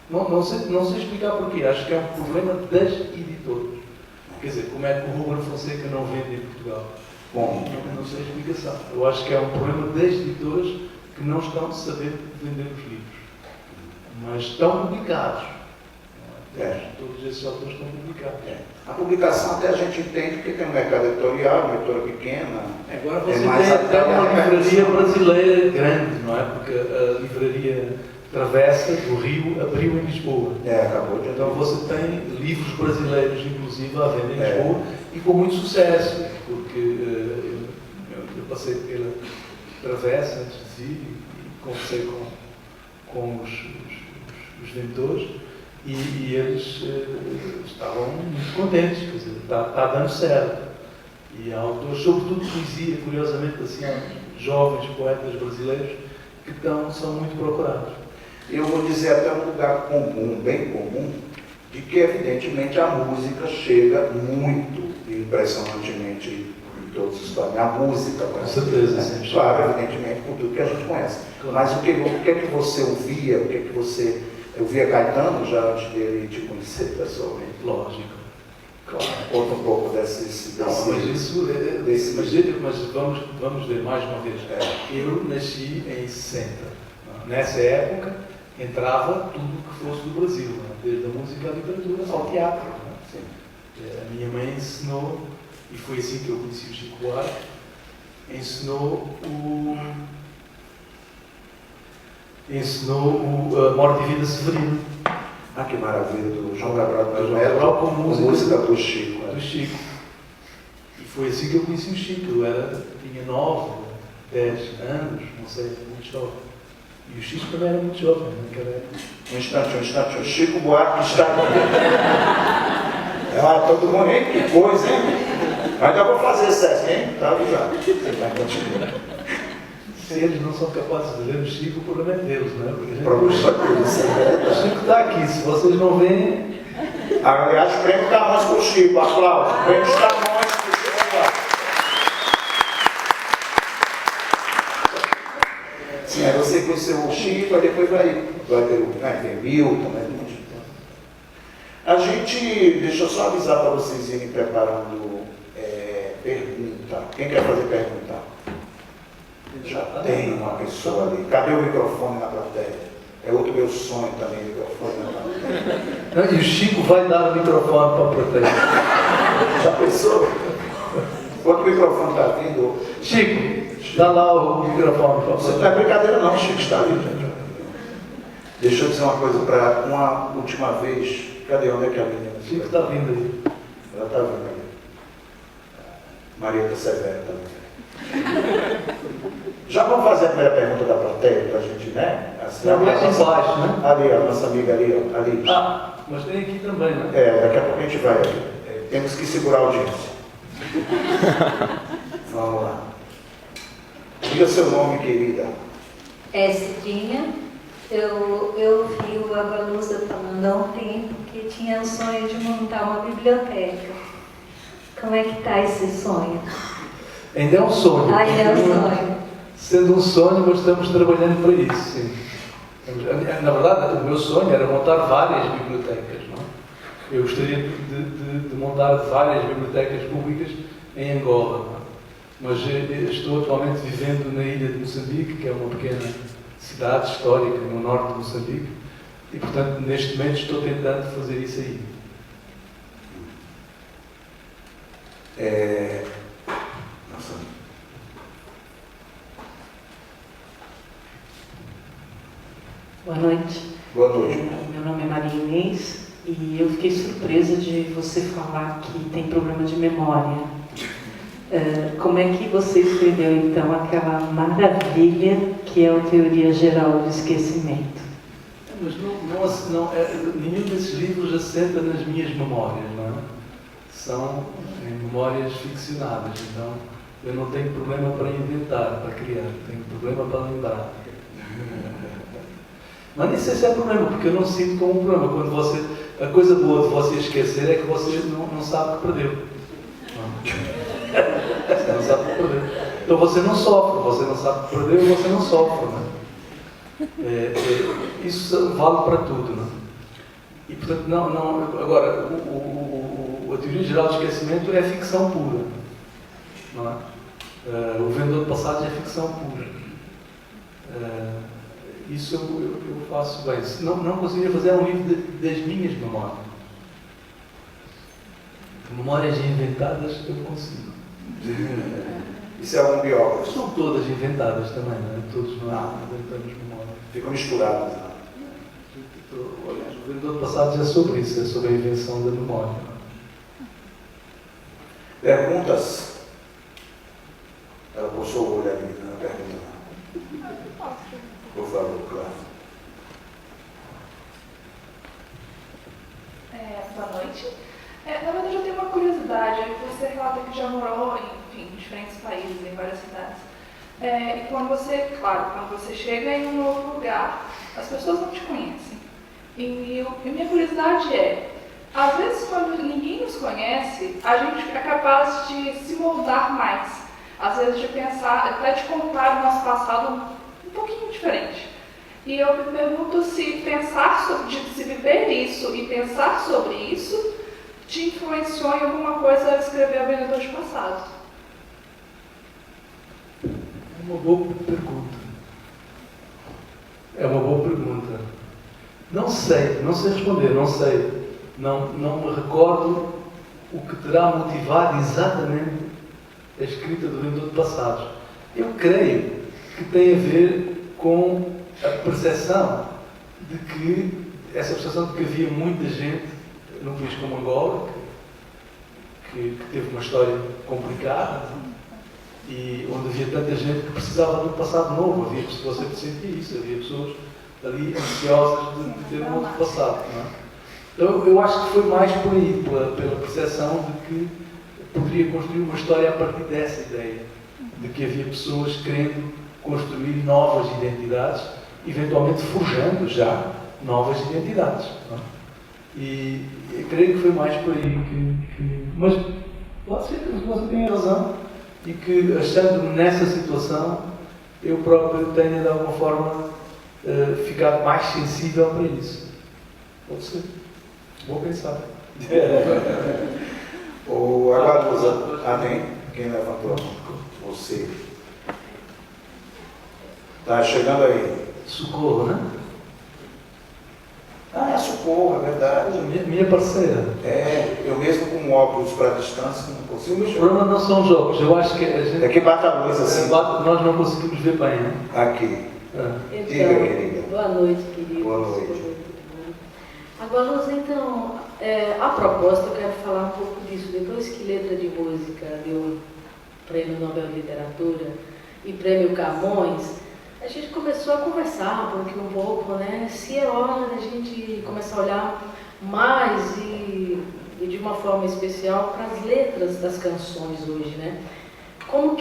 Não sei explicar porquê. Acho que é um problema das editoras. Quer dizer, como é que o Rubem Fonseca não vende em Portugal? Bom, Não sei a explicação. Eu acho que é um problema das editoras que não estão a saber vender os livros. Mas estão publicados. Todos esses autores estão publicados. A publicação até a gente entende porque tem um mercado editorial, uma editora pequena. Agora você mais tem até uma a livraria brasileira grande, não é? Porque a livraria Travessa do Rio abriu em Lisboa. Acabou de Então você tem livros brasileiros, inclusive, à venda em Lisboa e com muito sucesso, porque eu passei pela Travessa antes de vir e conversei com os vendedores e eles estavam muito contentes, quer dizer, está dando certo. E há autores, sobretudo poesia, curiosamente, assim, há jovens poetas brasileiros que são muito procurados. Eu vou dizer até um lugar comum, bem comum, de que evidentemente a música chega muito impressionantemente em todos os países. A música, Com certeza, sim. Claro, evidentemente, por tudo que a gente conhece. Claro. Mas o que é que você ouvia, o que é que você... Eu via Caetano já antes dele te conhecer pessoalmente. Lógico. Claro. Conta um pouco desse Mas isso, mas vamos ver mais uma vez. Eu nasci em 60. Nessa época entrava tudo que fosse do Brasil, desde a música à literatura ao teatro. A minha mãe ensinou, e foi assim que eu conheci o Chico Buarque, ensinou a Morte e Vida Severino. Ah, que maravilha, do João Cabral João Cabral com música do Chico. Do Chico. E foi assim que eu conheci o Chico. Eu tinha 9, 10 anos, não sei, muito jovem. E o Chico também era muito jovem naquela época. Um instante. O Chico Buarque está todo mundo, hein? Que coisa, hein? Mas eu vou fazer Sesc, hein? Tá avisado. Se eles não são capazes de ver o Chico, o problema é deles, não é? Porque o Chico está aqui, se vocês não veem... Aliás, prêmio Camões para o Chico, aplausos. Prêmio Camões para o Chico. Sim, aí você conheceu o Chico, aí depois vai ter o Milton, né? A gente, deixa eu só avisar para vocês irem preparando pergunta. Quem quer fazer pergunta? Já tem uma pessoa ali. Cadê o microfone na plateia? É outro meu sonho também, microfone na plateia. E o Chico vai dar o microfone para a plateia. Já pensou? Quanto o microfone está vindo? Chico, dá lá o microfone para a Você plateia. não é brincadeira não, o Chico está ali, gente. Deixa eu dizer uma coisa para uma última vez. Cadê? Onde é que é a menina? Chico está vindo aí. Ela está vindo ali. Marieta Severa também. Já vamos fazer a primeira pergunta da plateia para a gente, né? Não, mais embaixo, né? Ali, a nossa amiga ali, ó. Ali. Ah, mas tem aqui também, né? Daqui a pouco a gente vai ali. Temos que segurar a audiência. Vamos lá. Diga seu nome, querida. Cidinha. Eu vi o Agualusa falando há um tempo que tinha o sonho de montar uma biblioteca. Como é que está esse sonho? Ainda é um sonho. Ainda é um sonho. Sendo um sonho, mas estamos trabalhando para isso, sim. Na verdade, o meu sonho era montar várias bibliotecas, não é? Eu gostaria de montar várias bibliotecas públicas em Angola, não é? Mas estou atualmente vivendo na ilha de Moçambique, que é uma pequena cidade histórica no norte de Moçambique, e, portanto, neste momento estou tentando fazer isso aí. Nossa. Boa noite. Boa noite. Meu nome é Maria Inês e eu fiquei surpresa de você falar que tem problema de memória. Como é que você escreveu, então, aquela maravilha que é a teoria geral do esquecimento? Mas nenhum desses livros assenta nas minhas memórias, não é? São memórias ficcionadas, então eu não tenho problema para inventar, para criar, tenho problema para lembrar. Mas nem sei se é problema, porque eu não sinto como um problema. Quando a coisa boa de você esquecer é que você não sabe que perdeu. Você não sabe que perdeu. Então você não sofre, você não sabe que perdeu, você não sofre. Não é? Isso vale para tudo. Não é? E portanto, agora, a teoria geral do esquecimento é ficção pura. Não é? O vendedor de passados é ficção pura. Isso eu faço bem. Não conseguiria fazer um livro das minhas memórias. Memórias inventadas eu consigo. Isso é um biógrafo. São todas inventadas também, não é? Todos nós inventamos memórias. Ficam misturados. O vendedor de passados é sobre isso, é sobre a invenção da memória. Perguntas? Ela puxou o olho ali na pergunta. Por favor, claro. Boa noite. Na verdade, eu tenho uma curiosidade. Você relata que já morou em diferentes países, em várias cidades. E quando você chega em um novo lugar, as pessoas não te conhecem. E minha curiosidade às vezes, quando ninguém nos conhece, a gente é capaz de se moldar mais. Às vezes, de pensar, até de contar o nosso passado um pouquinho diferente. E eu me pergunto se se viver isso e pensar sobre isso te influenciou em alguma coisa a escrever O Vendedor de Passados. É uma boa pergunta. Não sei responder, não sei. Não me recordo o que terá motivado exatamente a escrita do Vendedor de Passados. Eu creio que tem a ver com a percepção de que havia muita gente num país como Angola que teve uma história complicada e onde havia tanta gente que precisava de um passado novo. Havia pessoas que sentiam isso, havia pessoas ali ansiosas de ter um outro passado. Não é? Então eu acho que foi mais por aí, pela percepção de que poderia construir uma história a partir dessa ideia, de que havia pessoas querendo construir novas identidades, eventualmente forjando já novas identidades. Não é? E eu creio que foi mais por aí mas pode ser que você tenha razão e que, achando-me nessa situação, eu próprio tenha de alguma forma ficado mais sensível para isso. Pode ser. Vou pensar. O Agualusa. Amém? Quem levantou a mão? Você. Está chegando aí. Socorro, né? É Socorro, é verdade. Minha parceira. Eu mesmo com óculos para distância não consigo O enxergar. problema não são jogos, eu acho que a gente. É que bate a luz assim. Nós não conseguimos ver bem, né? Aqui. Então, Diga, querida. boa noite, querido. Boa noite. Agora, então, a propósito, eu quero falar um pouco disso. Depois que Letra de Música deu Prêmio Nobel de Literatura e Prêmio Camões, a gente começou a conversar um pouco, né? Se é hora da gente começar a olhar mais e de uma forma especial para as letras das canções hoje, né? Como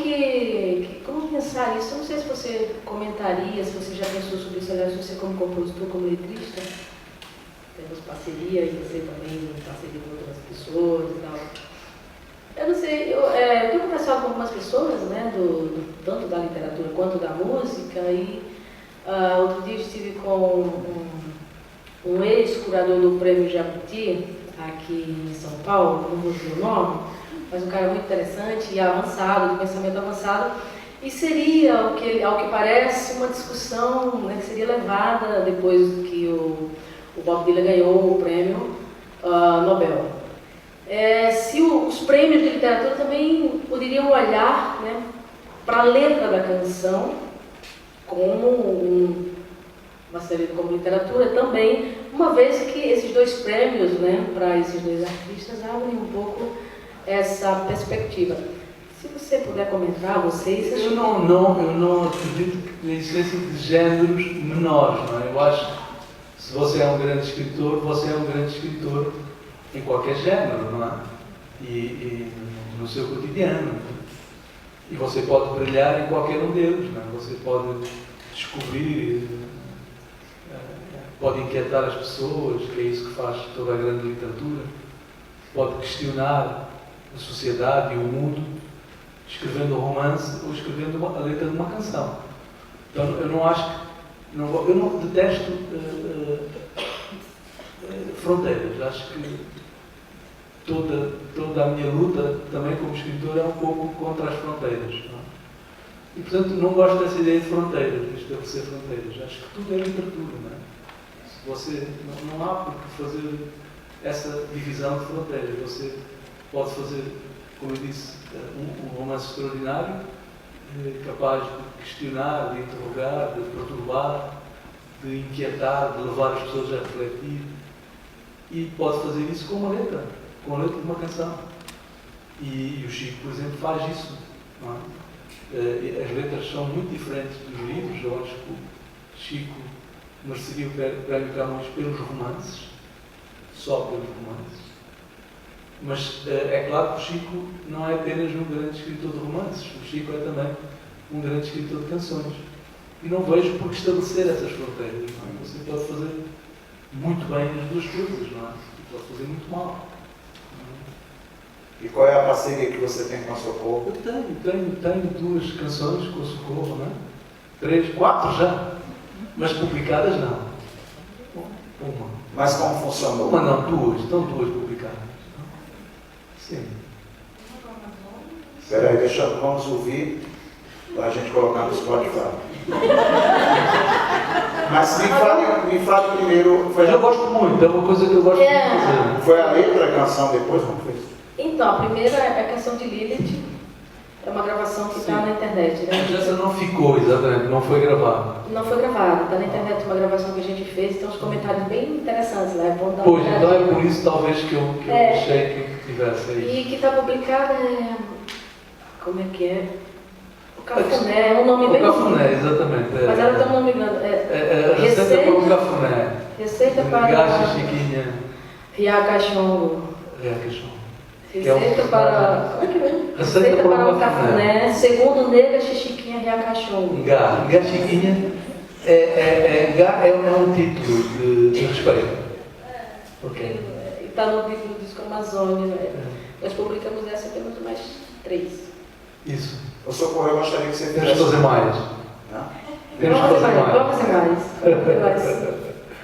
pensar isso? Eu não sei se você comentaria, se você já pensou sobre isso, aliás, você como compositor, como letrista, temos parceria e você também parceria com outras pessoas e tal. Eu não sei, eu tenho conversado com algumas pessoas, né, tanto da literatura quanto da música, e outro dia estive com um ex-curador do Prêmio Jabuti, aqui em São Paulo, não vou dizer o nome, mas um cara muito interessante e avançado, de pensamento avançado, e seria, ao que parece, uma discussão, né, que seria levada depois que o Bob Dylan ganhou o prêmio Nobel. Se os prêmios de literatura também poderiam olhar, né, para a letra da canção como servido como literatura também, uma vez que esses dois prêmios, né, para esses dois artistas abrem um pouco essa perspectiva. Se você puder comentar, vocês... Eu não acredito na existência de géneros menores, não é? Eu acho que se você é um grande escritor, você é um grande escritor em qualquer género, não é? E no seu cotidiano. E você pode brilhar em qualquer um deles, não é? Você pode descobrir, pode inquietar as pessoas, que é isso que faz toda a grande literatura. Pode questionar a sociedade e o mundo, escrevendo um romance ou escrevendo a letra de uma canção. Então, eu não acho que... eu não detesto fronteiras. Acho que toda a minha luta, também como escritor, é um pouco contra as fronteiras. Não é? E, portanto, não gosto dessa ideia de fronteiras, de estabelecer fronteiras. Acho que tudo é literatura. Não é? Se você, não há por que fazer essa divisão de fronteiras. Você pode fazer, como eu disse, um romance extraordinário, capaz de questionar, de interrogar, de perturbar, de inquietar, de levar as pessoas a refletir. E pode fazer isso com uma letra, com a letra de uma canção. E o Chico, por exemplo, faz isso. Não é? As letras são muito diferentes dos livros. Eu acho que o Chico mereceria o Prémio Camões pelos romances, só pelos romances. Mas é claro que o Chico não é apenas um grande escritor de romances. O Chico é também um grande escritor de canções. E não vejo por que estabelecer essas fronteiras. Não é? Você pode fazer muito bem as duas coisas, não é? E pode fazer muito mal. E qual é a parceria que você tem com a Socorro? Eu tenho 2 canções com a Socorro, não é? 3, 4 já. Mas publicadas não. Uma. Mas como funcionou? Uma não, 2. Estão 2 publicadas. Sim. Espera aí, vamos ouvir para a gente colocar no Spotify. Mas me fale primeiro. Mas eu gosto muito, é uma coisa que eu gosto muito de fazer. Foi a letra, a canção depois, como foi? Então, a primeira é a canção de Lilith, é uma gravação que está na internet, né? Mas essa não ficou, exatamente, não foi gravada. Não foi gravada, está na internet uma gravação que a gente fez, tem uns comentários bem interessantes lá. Pois, então é por isso talvez que eu achei que tivesse aí. E que está publicada como é que é? O Cafuné, é um nome bem... O Cafuné, exatamente. Mas ela tem um nome grande. Receita para o Cafuné. Receita para... Gacha Chiquinha. Riacachongo. Receita para... Como é que é? Receita para o Cafuné, segundo Nega Chiquinha Riacachongo. Gá Chiquinha é um título de respeito. Ok. E está no livro do disco Amazônia, né? Nós publicamos essa e temos mais 3. Isso. O Socorro, eu gostaria que você Temos que fazer mais. Vamos fazer mais.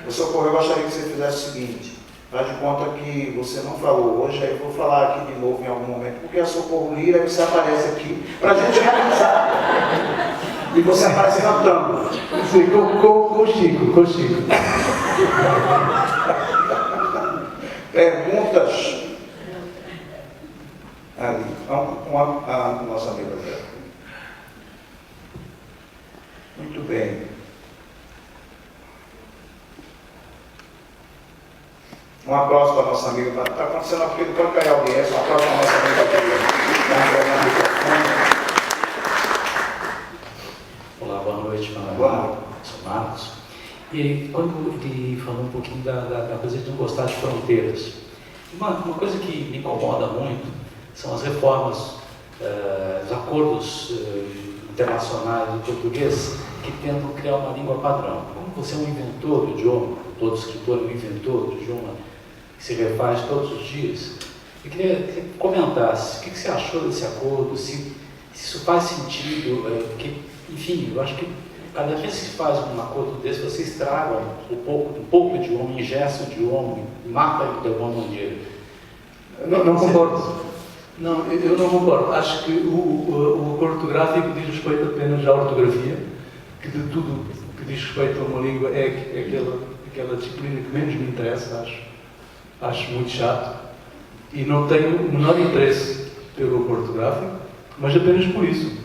O Socorro, eu gostaria que você fizesse o seguinte. Faz de conta que você não falou hoje, aí eu vou falar aqui de novo em algum momento, porque a Socorro Lira, aí você aparece aqui, para a gente realizar. E você aparece cantando. Sim, com o Chico. Perguntas? Ali, a nossa amiga dela. Muito bem. Um aplauso para a nossa amiga. Está acontecendo aqui, não pode cair a audiência. Um aplauso para a nossa amiga aqui. Olá, boa noite, sou Marcos. E quando ele falou um pouquinho da coisa de não gostar de fronteiras, uma coisa que me incomoda muito são as reformas, os acordos internacionais do português que tentam criar uma língua padrão. Como você é um inventor do idioma, todo escritor é um inventor do idioma, que se refaz todos os dias, Eu queria que você comentasse o que você achou desse acordo, se isso faz sentido, porque, enfim, eu acho que cada vez que se faz um acordo desse, você estraga um pouco de homem, ingesta de homem, mata ele de alguma maneira. Não concordo. Não, eu não concordo. Acho que o acordo ortográfico diz respeito apenas à ortografia, que de tudo que diz respeito a uma língua é aquela disciplina que menos me interessa, acho muito chato. E não tenho o menor interesse pelo acordo ortográfico, mas apenas por isso.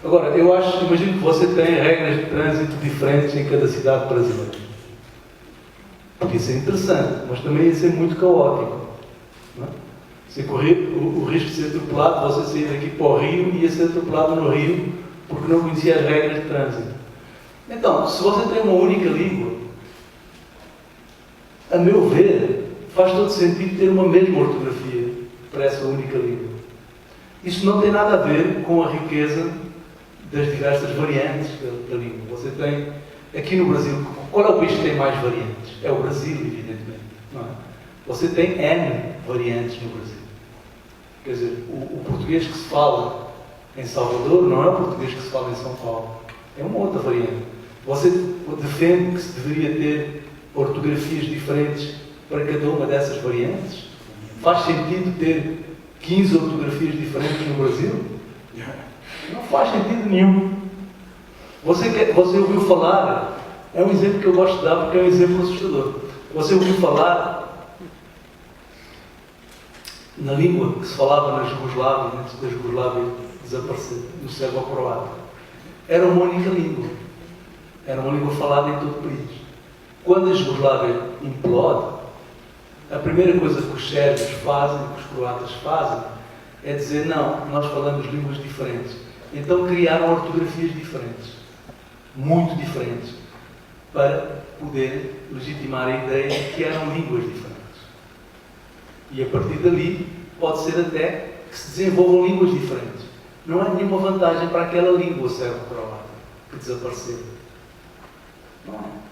Agora, imagino que você tem regras de trânsito diferentes em cada cidade brasileira. Podia ser interessante, mas também ia ser muito caótico. Não é? Você correr o risco de ser atropelado, você sair daqui para o Rio e ia ser atropelado no Rio porque não conhecia as regras de trânsito. Então, se você tem uma única língua, a meu ver, faz todo sentido ter uma mesma ortografia para essa única língua. Isso não tem nada a ver com a riqueza das diversas variantes da língua. Você tem, aqui no Brasil, qual é o país que tem mais variantes? É o Brasil, evidentemente. Não é? Você tem N variantes no Brasil. Quer dizer, o português que se fala em Salvador não é o português que se fala em São Paulo. É uma outra variante. Você defende que se deveria ter ortografias diferentes para cada uma dessas variantes? Faz sentido ter 15 ortografias diferentes no Brasil? Não faz sentido nenhum. Você ouviu falar, é um exemplo que eu gosto de dar porque é um exemplo assustador. Você ouviu falar na língua que se falava na Jugoslávia, antes da Jugoslávia desaparecer, no sérvio-croata. Era uma única língua. Era uma língua falada em todo o país. Quando a Jugoslávia implode, a primeira coisa que os sérvios fazem, que os croatas fazem, é dizer, não, nós falamos línguas diferentes. Então criaram ortografias diferentes, muito diferentes, para poder legitimar a ideia de que eram línguas diferentes. E a partir dali, pode ser até que se desenvolvam línguas diferentes. Não há nenhuma vantagem para aquela língua sérvio-croata que desapareceu. Não é.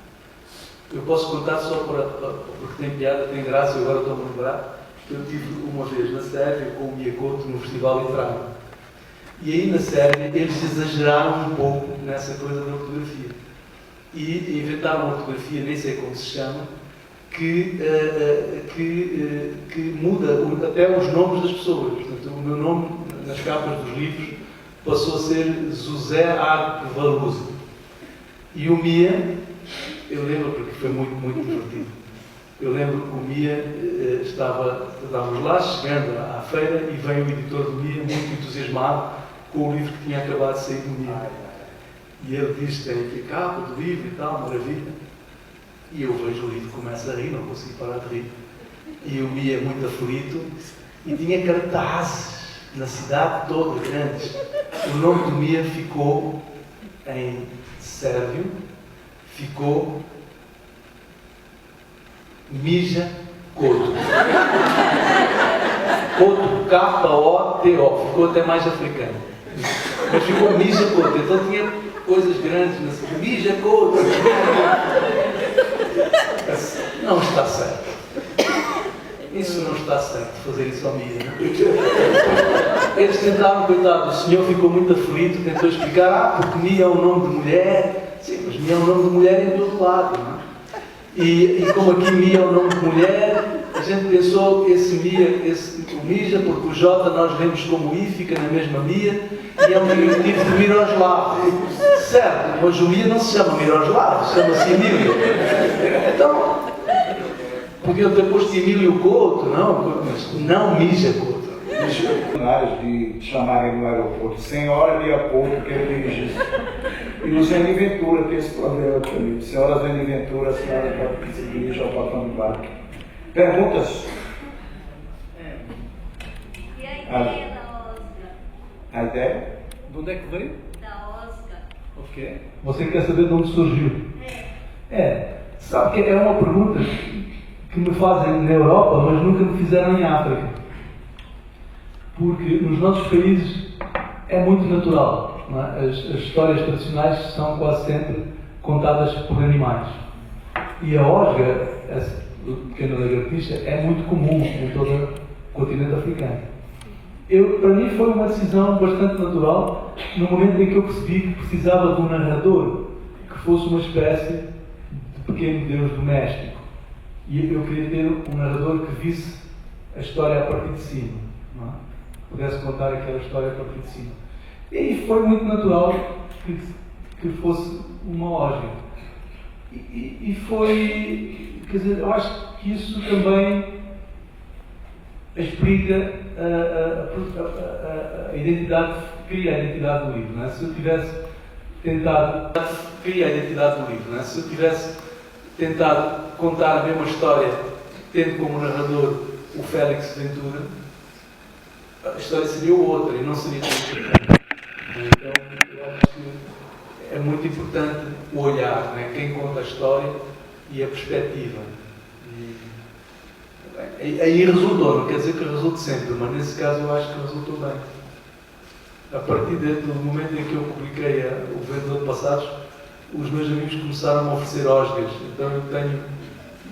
Eu posso contar só porque tem piada, tem graça, eu agora estou a me lembrar. Eu estive uma vez na Sérvia com o Miyakoto no Festival Literário. E aí na Sérvia eles exageraram um pouco nessa coisa da ortografia. E inventaram uma ortografia, nem sei como se chama, que muda até os nomes das pessoas. Portanto, o meu nome nas capas dos livros passou a ser José Arvaluza. E o Mia, eu lembro porque foi muito, muito divertido. Eu lembro que o Mia estávamos lá, chegando à feira, e veio o editor do Mia, muito entusiasmado, com o livro que tinha acabado de sair do Mia. E ele diz, tem aqui a capa do livro e tal, maravilha. E eu vejo o livro, começa a rir, não consigo parar de rir. E o Mia, muito aflito, e tinha cartazes na cidade toda, grandes. O nome do Mia ficou em sérvio, ficou Mija Koto. Koto, K-O-T-O. Ficou até mais africano. Mas ficou Mija Koto. Então tinha coisas grandes na cidade. Mija Koto. Não está certo. Isso não está certo, fazer isso ao Mia. Eles tentaram, coitado, o senhor ficou muito aflito, tentou explicar, porque Mia é um nome de mulher. Sim, mas Mia é um nome de mulher em todo lado, não é? E como aqui Mia é um nome de mulher, a gente pensou que o Mija, porque o J nós lemos como I, fica na mesma Mia, e é um diminutivo de Miroslav. Certo, mas o Mia não se chama Miroslav, chama-se Emílio. Então, podiam ter posto Emílio Couto, não Mija Couto. De chamarem no aeroporto Senhora Leopoldo, que ele dirige. E o Zeni Ventura tem esse problema também. Senhora Zeni Ventura, a senhora que se dirige ao patrão do barco. Perguntas? E a ideia da Oscar? A ideia? De onde é que veio? Da Oscar. Ok. Você quer saber de onde surgiu? Sabe que é uma pergunta que me fazem na Europa, mas nunca me fizeram em África. Porque nos nossos países é muito natural. Não é? As histórias tradicionais são quase sempre contadas por animais. E a osga, essa pequena lagartixa, é muito comum em continente africano. Para mim foi uma decisão bastante natural, no momento em que eu percebi que precisava de um narrador que fosse uma espécie de pequeno Deus doméstico. E eu queria ter um narrador que visse a história a partir de cima, não é? Pudesse contar aquela história a partir de cima. E foi muito natural que fosse uma ógia. E foi, quer dizer, eu acho que isso também explica a identidade, cria a identidade do livro, não é? Se eu tivesse tentado, cria a identidade do livro, não é? Se eu tivesse tentado contar a mesma história, tendo como narrador o Félix Ventura, a história seria outra e não seria tão importante. Então, eu acho que é muito importante o olhar, né? Quem conta a história e a perspectiva. Aí resultou, não quer dizer que resulte sempre, mas nesse caso eu acho que resultou bem. A partir do momento em que eu publiquei O Vendedor de Passados, os meus amigos começaram a me oferecer osgas. Então eu tenho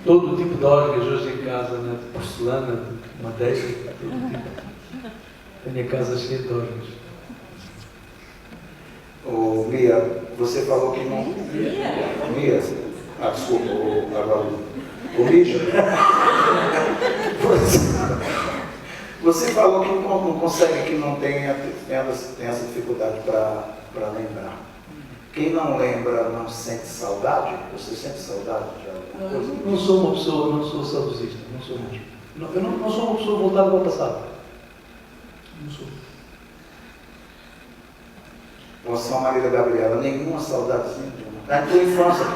todo o tipo de osgas hoje em casa, né? De porcelana, de madeira, todo tipo. Tenho a casa cheia de osgas. Ô, Mia, você falou que não... Mia? Ah, desculpa, agora... O Lígia? Você falou que não consegue, que não tem essa dificuldade para lembrar. Quem não lembra não sente saudade? Você sente saudade de alguma coisa? Não sou uma pessoa, não sou saudosista, não sou mesmo. Eu não sou uma pessoa voltada ao passado. Não sou. Você, Marília Gabriela, nenhuma saudadezinha de uma. Na tua infância,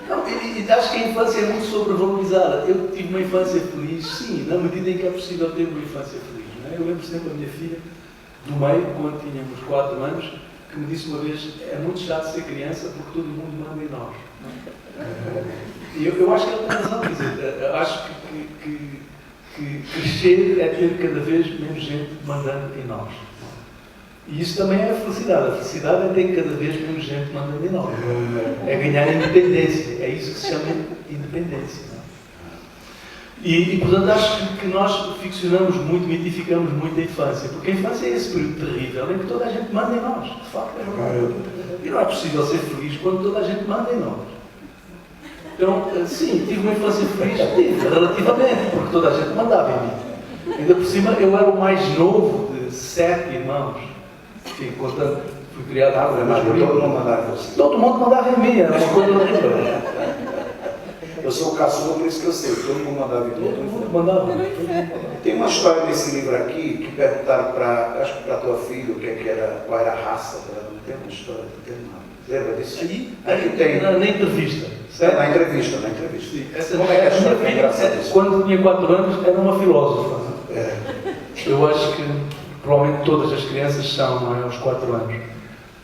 Não, e acho que a infância é muito sobrevalorizada. Eu tive uma infância feliz, sim, na medida em que é possível ter uma infância feliz. Não é? Eu lembro sempre a minha filha, do meio, quando tínhamos 4 anos, que me disse uma vez: é muito chato ser criança porque todo mundo manda em nós. E eu acho que ela tem razão, quer dizer, acho que crescer é ter cada vez menos gente mandando em nós. E isso também é a felicidade. A felicidade é ter cada vez menos gente mandando em nós. É ganhar independência. É isso que se chama independência. Não é? E portanto, acho que nós ficcionamos muito, mitificamos muito a infância. Porque a infância é esse período terrível em que toda a gente manda em nós. De facto, é verdade. E não é possível ser feliz quando toda a gente manda em nós. Então, sim, tive uma infância feliz, relativamente, porque toda a gente mandava em mim. Ainda por cima, eu era o mais novo de 7 irmãos. Enfim, contando, fui criado mas todo mundo mandava em você. Todo mundo mandava em mim, era uma coisa horrível. Eu sou o caçula, por isso que eu sei, todo mundo mandava em Todo mundo mandava. Tem uma história nesse livro aqui que perguntaram acho que para tua filha qual era a raça dela. Não tem uma história, não tem nada. Lembra disso? Aqui tem. Na entrevista. Na entrevista. Sim, essa Como é que a história é engraçada? Quando tinha 4 anos, era uma filósofa. Eu acho que provavelmente todas as crianças são, não é, aos 4 anos,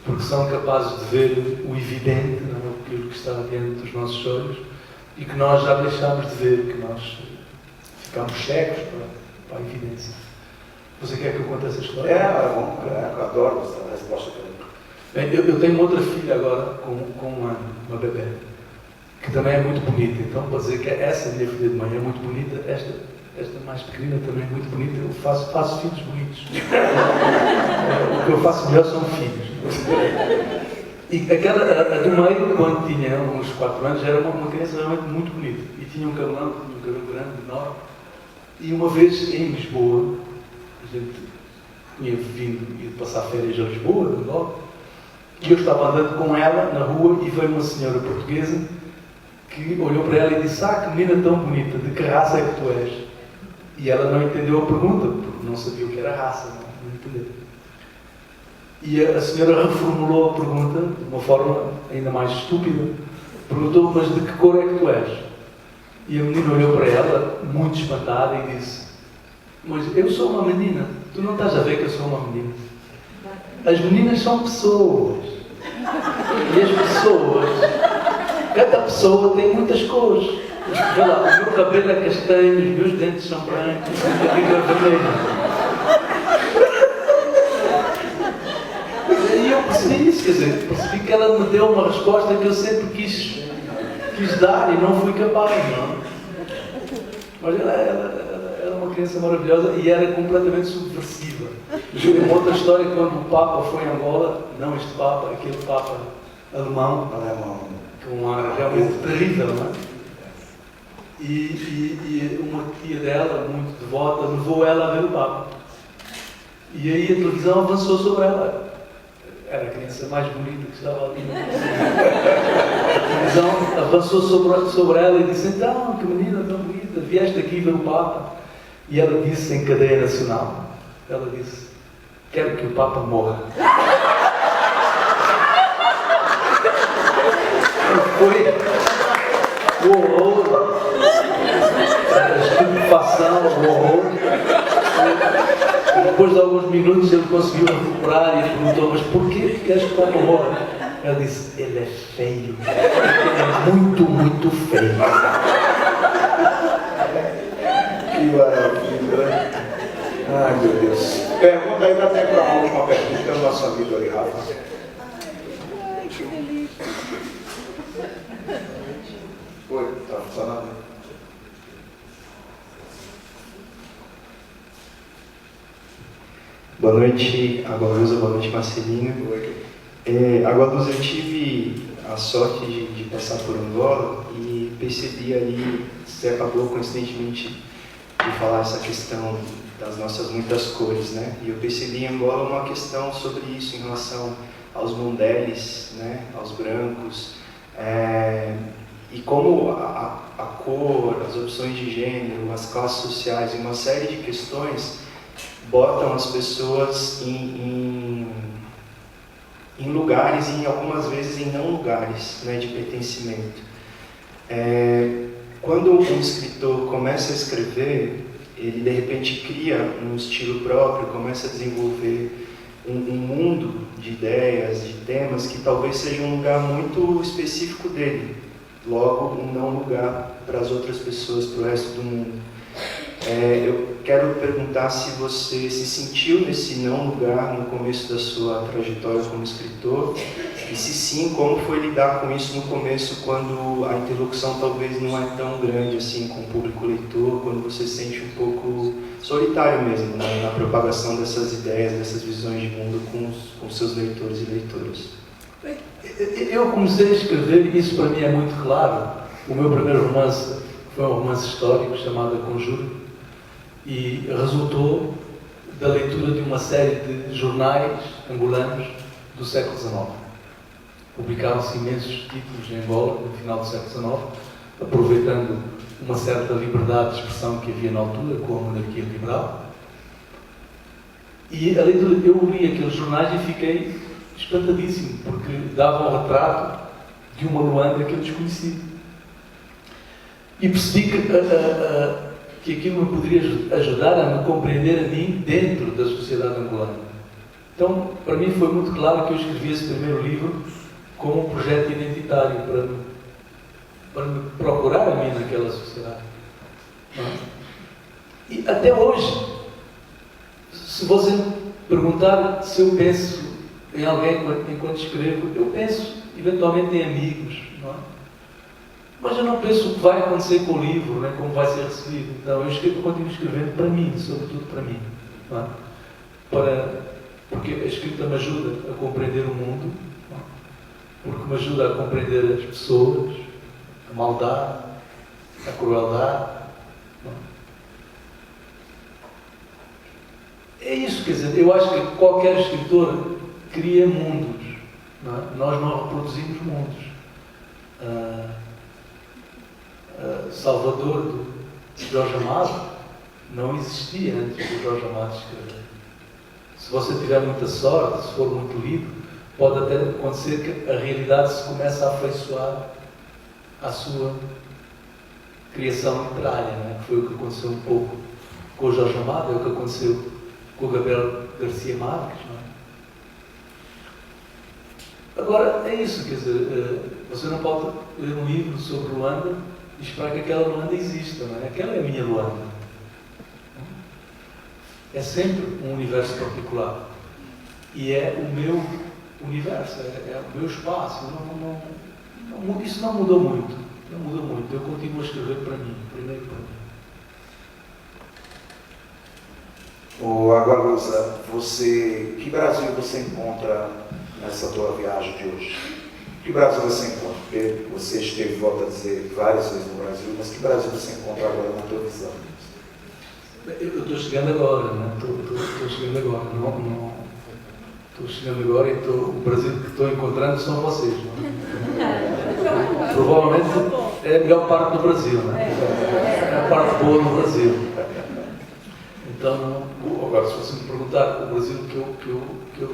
porque são capazes de ver o evidente, não é, aquilo que está diante dos nossos olhos, e que nós já deixámos de ver, que nós ficamos cegos para a evidência. Você quer que eu conte essa história? É bom, eu adoro essa resposta que eu dou. Eu tenho outra filha agora, com um ano, uma bebê, que também é muito bonita. Então, para dizer que essa minha filha de mãe é muito bonita, esta mais pequenina também é muito bonita. Eu faço filhos bonitos. O que eu faço melhor são filhos. E a do meio, quando tinha uns 4 anos, era uma criança realmente muito bonita. E tinha um cabelo grande, enorme. E uma vez em Lisboa, a gente tinha vindo de passar férias a Lisboa, de logo, e eu estava andando com ela na rua e veio uma senhora portuguesa que olhou para ela e disse: ah, que menina tão bonita, de que raça é que tu és? E ela não entendeu a pergunta, porque não sabia o que era raça, não entendeu. E a senhora reformulou a pergunta de uma forma ainda mais estúpida. Perguntou: mas de que cor é que tu és? E a menina olhou para ela, muito espantada, e disse: mas eu sou uma menina, tu não estás a ver que eu sou uma menina? As meninas são pessoas. E as pessoas, cada pessoa tem muitas cores. Vê lá, o meu cabelo é castanho, os meus dentes são brancos, a minha língua é vermelha. E eu percebi isso, quer dizer, percebi que ela me deu uma resposta que eu sempre quis dar e não fui capaz, não. Mas ela é uma criança maravilhosa e era completamente subversiva. Uma outra história, quando o Papa foi a Angola, não este Papa, aquele Papa alemão, com um ar realmente terrível, não é? E uma tia dela, muito devota, levou ela a ver o Papa. E aí a televisão avançou sobre ela. Era a criança mais bonita que estava ali. A televisão avançou sobre ela e disse: então, que menina tão bonita, vieste aqui ver o Papa. E ela disse em cadeia nacional, ela disse: quero que o Papa morra. Foi o horror, a estupefação, o horror. Depois de alguns minutos ele conseguiu recuperar e perguntou: mas porquê queres que o Papa morra? Ela disse: ele é feio, ele é muito, muito feio. Que maravilha. Ai, meu Deus. Pergunta ainda até para a última pergunta do nosso amigo ali, Rafa. Ai, que delícia. Oi, está funcionando? Boa noite, Agualusa, boa noite, Marcelino. Agualusa, eu tive a sorte de passar por Angola e percebi ali, você acabou coincidentemente de falar essa questão das nossas muitas cores, né? E eu percebi em Angola uma questão sobre isso em relação aos mundeles, né? Aos brancos, e como a cor, as opções de gênero, as classes sociais e uma série de questões botam as pessoas em lugares e algumas vezes em não lugares, né, de pertencimento. Quando um escritor começa a escrever, ele de repente cria um estilo próprio, começa a desenvolver um mundo de ideias, de temas que talvez seja um lugar muito específico dele, logo um não lugar para as outras pessoas, para o resto do mundo. Eu quero perguntar se você se sentiu nesse não lugar no começo da sua trajetória como escritor, e se sim, como foi lidar com isso no começo, quando a interlocução talvez não é tão grande assim com o público leitor, quando você se sente um pouco solitário mesmo, né, na propagação dessas ideias, dessas visões de mundo com seus leitores e leitoras. Eu comecei a escrever, isso para mim é muito claro. O meu primeiro romance foi um romance histórico chamado A Conjuro, e resultou da leitura de uma série de jornais angolanos do século XIX. Publicaram-se imensos títulos em Angola no final do século XIX, aproveitando uma certa liberdade de expressão que havia na altura, com a monarquia liberal. E a leitura, eu li aqueles jornais e fiquei espantadíssimo, porque davam um retrato de uma Luanda que eu desconhecia. E percebi que aquilo me poderia ajudar a me compreender a mim dentro da sociedade angolana. Então, para mim foi muito claro que eu escrevi esse primeiro livro como um projeto identitário para me procurar a mim naquela sociedade. E até hoje, se você me perguntar se eu penso em alguém enquanto escrevo, eu penso eventualmente em amigos, não é? Mas eu não penso o que vai acontecer com o livro, né, como vai ser recebido. Então eu continuo escrevendo para mim, sobretudo para mim. Não é? Porque a escrita me ajuda a compreender o mundo, não é? Porque me ajuda a compreender as pessoas, a maldade, a crueldade. Não é? É isso, quer dizer, eu acho que qualquer escritor cria mundos. Não é? Nós não reproduzimos mundos. Salvador, do Jorge Amado, não existia antes do Jorge Amado escrever. Se você tiver muita sorte, se for muito lido, pode até acontecer que a realidade se comece a afeiçoar à sua criação literária, né? Que foi o que aconteceu um pouco com o Jorge Amado, é o que aconteceu com o Gabriel Garcia Marques. Não é? Agora, é isso, quer dizer, você não pode ler um livro sobre Luanda e esperar que aquela Luanda exista, não é? Aquela é a minha Luanda. É sempre um universo particular. E é o meu universo, é o meu espaço. Isso não mudou muito. Não mudou muito. Eu continuo a escrever para mim, primeiro para mim. Agualusa, que Brasil você encontra nessa tua viagem de hoje? Que Brasil você encontra? Porque você esteve, volta a dizer, várias vezes no Brasil, mas que Brasil você encontra agora na tua visão? Eu estou chegando agora, né? Estou chegando agora. Estou chegando agora e o Brasil que estou encontrando são vocês, não? Provavelmente é a melhor parte do Brasil, né? É a parte boa do Brasil. Então, agora, se você me perguntar o Brasil que eu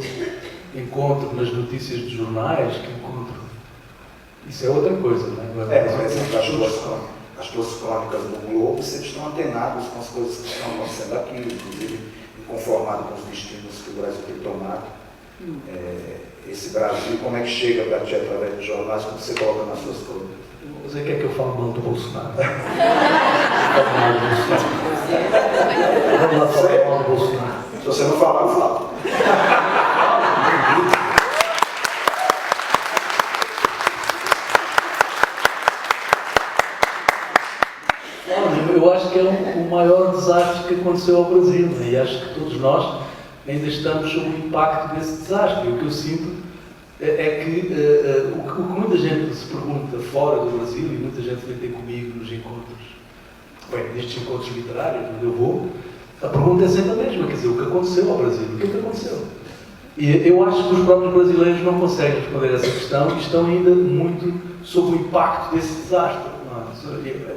encontro nas notícias de jornais, que encontro, isso é outra coisa, não é? Por exemplo, as tuas crônicas do Globo, vocês estão antenados com as coisas que estão acontecendo aqui, inclusive inconformados com os destinos que o Brasil tem tomado. Esse Brasil, como é que chega para ti através dos jornais, como você coloca nas suas crônicas? Você quer que eu fale mal do Bolsonaro? Vamos lá falar mal do Bolsonaro. Se você não falar, eu falo. Eu acho que é o maior desastre que aconteceu ao Brasil, né? E acho que todos nós ainda estamos sob o impacto desse desastre. E o que eu sinto é que o que muita gente se pergunta fora do Brasil, e muita gente vem ter comigo nos encontros, nestes encontros literários onde eu vou, a pergunta é sempre a mesma, quer dizer, o que aconteceu ao Brasil? O que é que aconteceu? E eu acho que os próprios brasileiros não conseguem responder a essa questão e estão ainda muito sob o impacto desse desastre.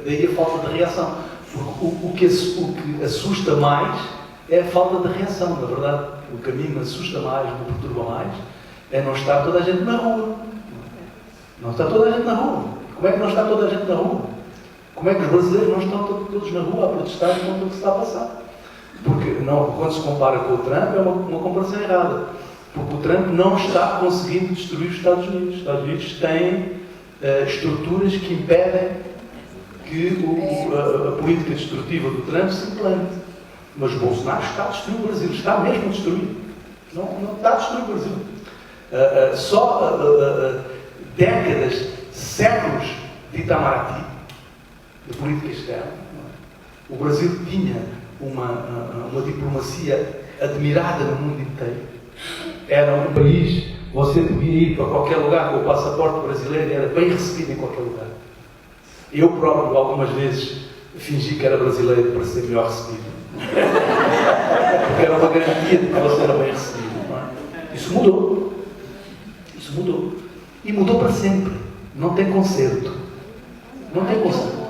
Daí a falta de reação. Porque o que assusta mais é a falta de reação, na verdade. O que a mim me assusta mais, me perturba mais, é não estar toda a gente na rua. Não está toda a gente na rua. Como é que não está toda a gente na rua? Como é que os brasileiros não estão todos na rua a protestar contra o que está a passar? Porque quando se compara com o Trump, é uma comparação errada. Porque o Trump não está conseguindo destruir os Estados Unidos. Os Estados Unidos têm estruturas que impedem que a política destrutiva do Trump se implante. Mas o Bolsonaro está a destruir o Brasil. Está mesmo a destruir. Não está a destruir o Brasil. Só décadas, séculos de Itamaraty, de política externa. O Brasil tinha uma diplomacia admirada no mundo inteiro. Era um país, você podia ir para qualquer lugar com o passaporte brasileiro e era bem recebido em qualquer lugar. Eu próprio, algumas vezes, fingi que era brasileiro para ser melhor recebido. Porque era uma garantia de que você era bem recebido. Não é? Isso mudou. Isso mudou. E mudou para sempre. Não tem conserto. Não tem conserto.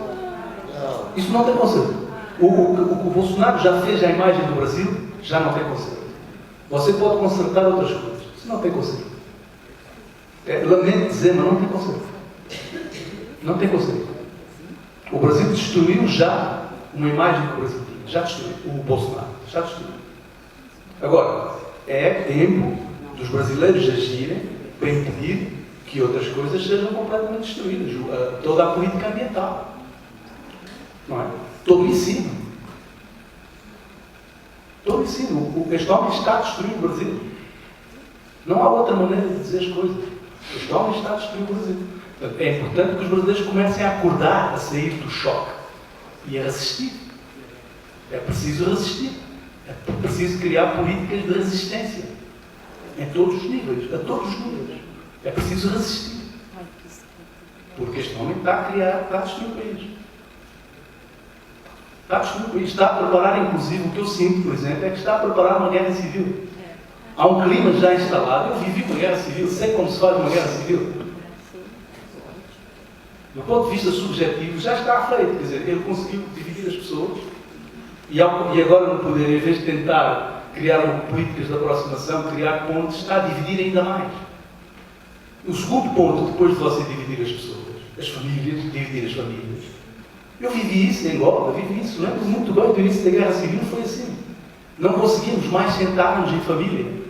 Isso não tem conserto. O que o Bolsonaro já fez à imagem do Brasil, já não tem conserto. Você pode consertar outras coisas. Isso não tem conserto. Lamento dizer, mas não tem conserto. Não tem conserto. O Brasil destruiu já uma imagem que o Brasil tinha. Já destruiu. O Bolsonaro. Já destruiu. Agora, é tempo dos brasileiros agirem para impedir que outras coisas sejam completamente destruídas. Toda a política ambiental. Não é? Todo o ensino. Todo o ensino. Este homem está a destruir o Brasil. Não há outra maneira de dizer as coisas. Este homem está a destruir o Brasil. É importante que os brasileiros comecem a acordar, a sair do choque e a resistir. É preciso resistir. É preciso criar políticas de resistência em todos os níveis, a todos os níveis. É preciso resistir. Porque este homem está a destruir o país. Está a destruir o país. Está a preparar, inclusive, o que eu sinto, por exemplo, é que está a preparar uma guerra civil. Há um clima já instalado. Eu vivi uma guerra civil, sei como se faz uma guerra civil. Do ponto de vista subjetivo, já está feito. Quer dizer, ele conseguiu dividir as pessoas e agora no poder, em vez de tentar criar políticas de aproximação, criar pontes, está a dividir ainda mais. O segundo ponto, depois de você dividir as pessoas, as famílias, dividir as famílias. Eu vivi isso em Angola, vivi isso, lembro muito bem do início da Guerra Civil, foi assim. Não conseguimos mais sentar-nos em família.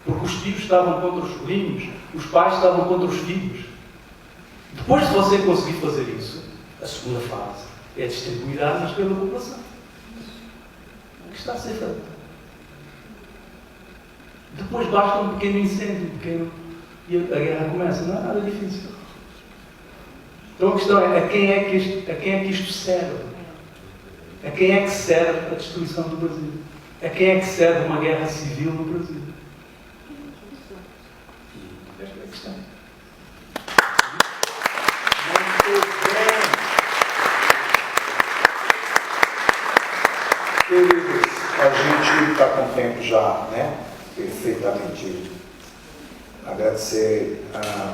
Porque os tios estavam contra os sobrinhos, os pais estavam contra os filhos. Depois de você conseguir fazer isso, a segunda fase é distribuir armas pela população. O que está a ser feito? Depois basta um pequeno incêndio, e a guerra começa. Não é nada difícil. Então a questão é a quem é que isto serve? A quem é que serve a destruição do Brasil? A quem é que serve uma guerra civil no Brasil? Queridos, a gente está com o tempo já, né? Perfeitamente. Agradecer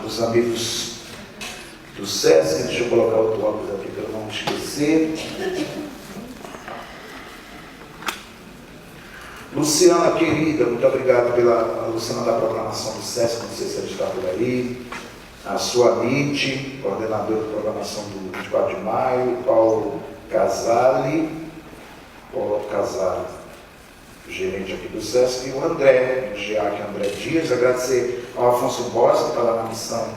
aos amigos do SESC, deixa eu colocar outro óculos aqui para eu não esquecer. Luciana, querida, muito obrigado pela Luciana da programação do SESC, não sei se ela está por aí. A sua NIT, coordenadora de programação do 24 de maio, Paulo Casale, gerente aqui do SESC, e o André, o GEAC André Dias. Agradecer ao Afonso Bosch, que está lá na missão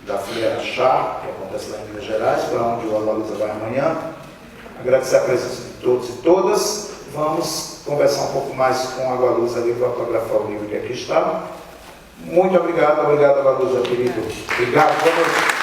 da Feira Chá, que acontece lá em Minas Gerais, para onde o Água Lusa vai amanhã. Agradecer a presença de todos e todas. Vamos conversar um pouco mais com a Água Lusa ali, para autografar o livro que aqui está. Muito obrigado, Água Lusa, querido. Obrigado, boa noite.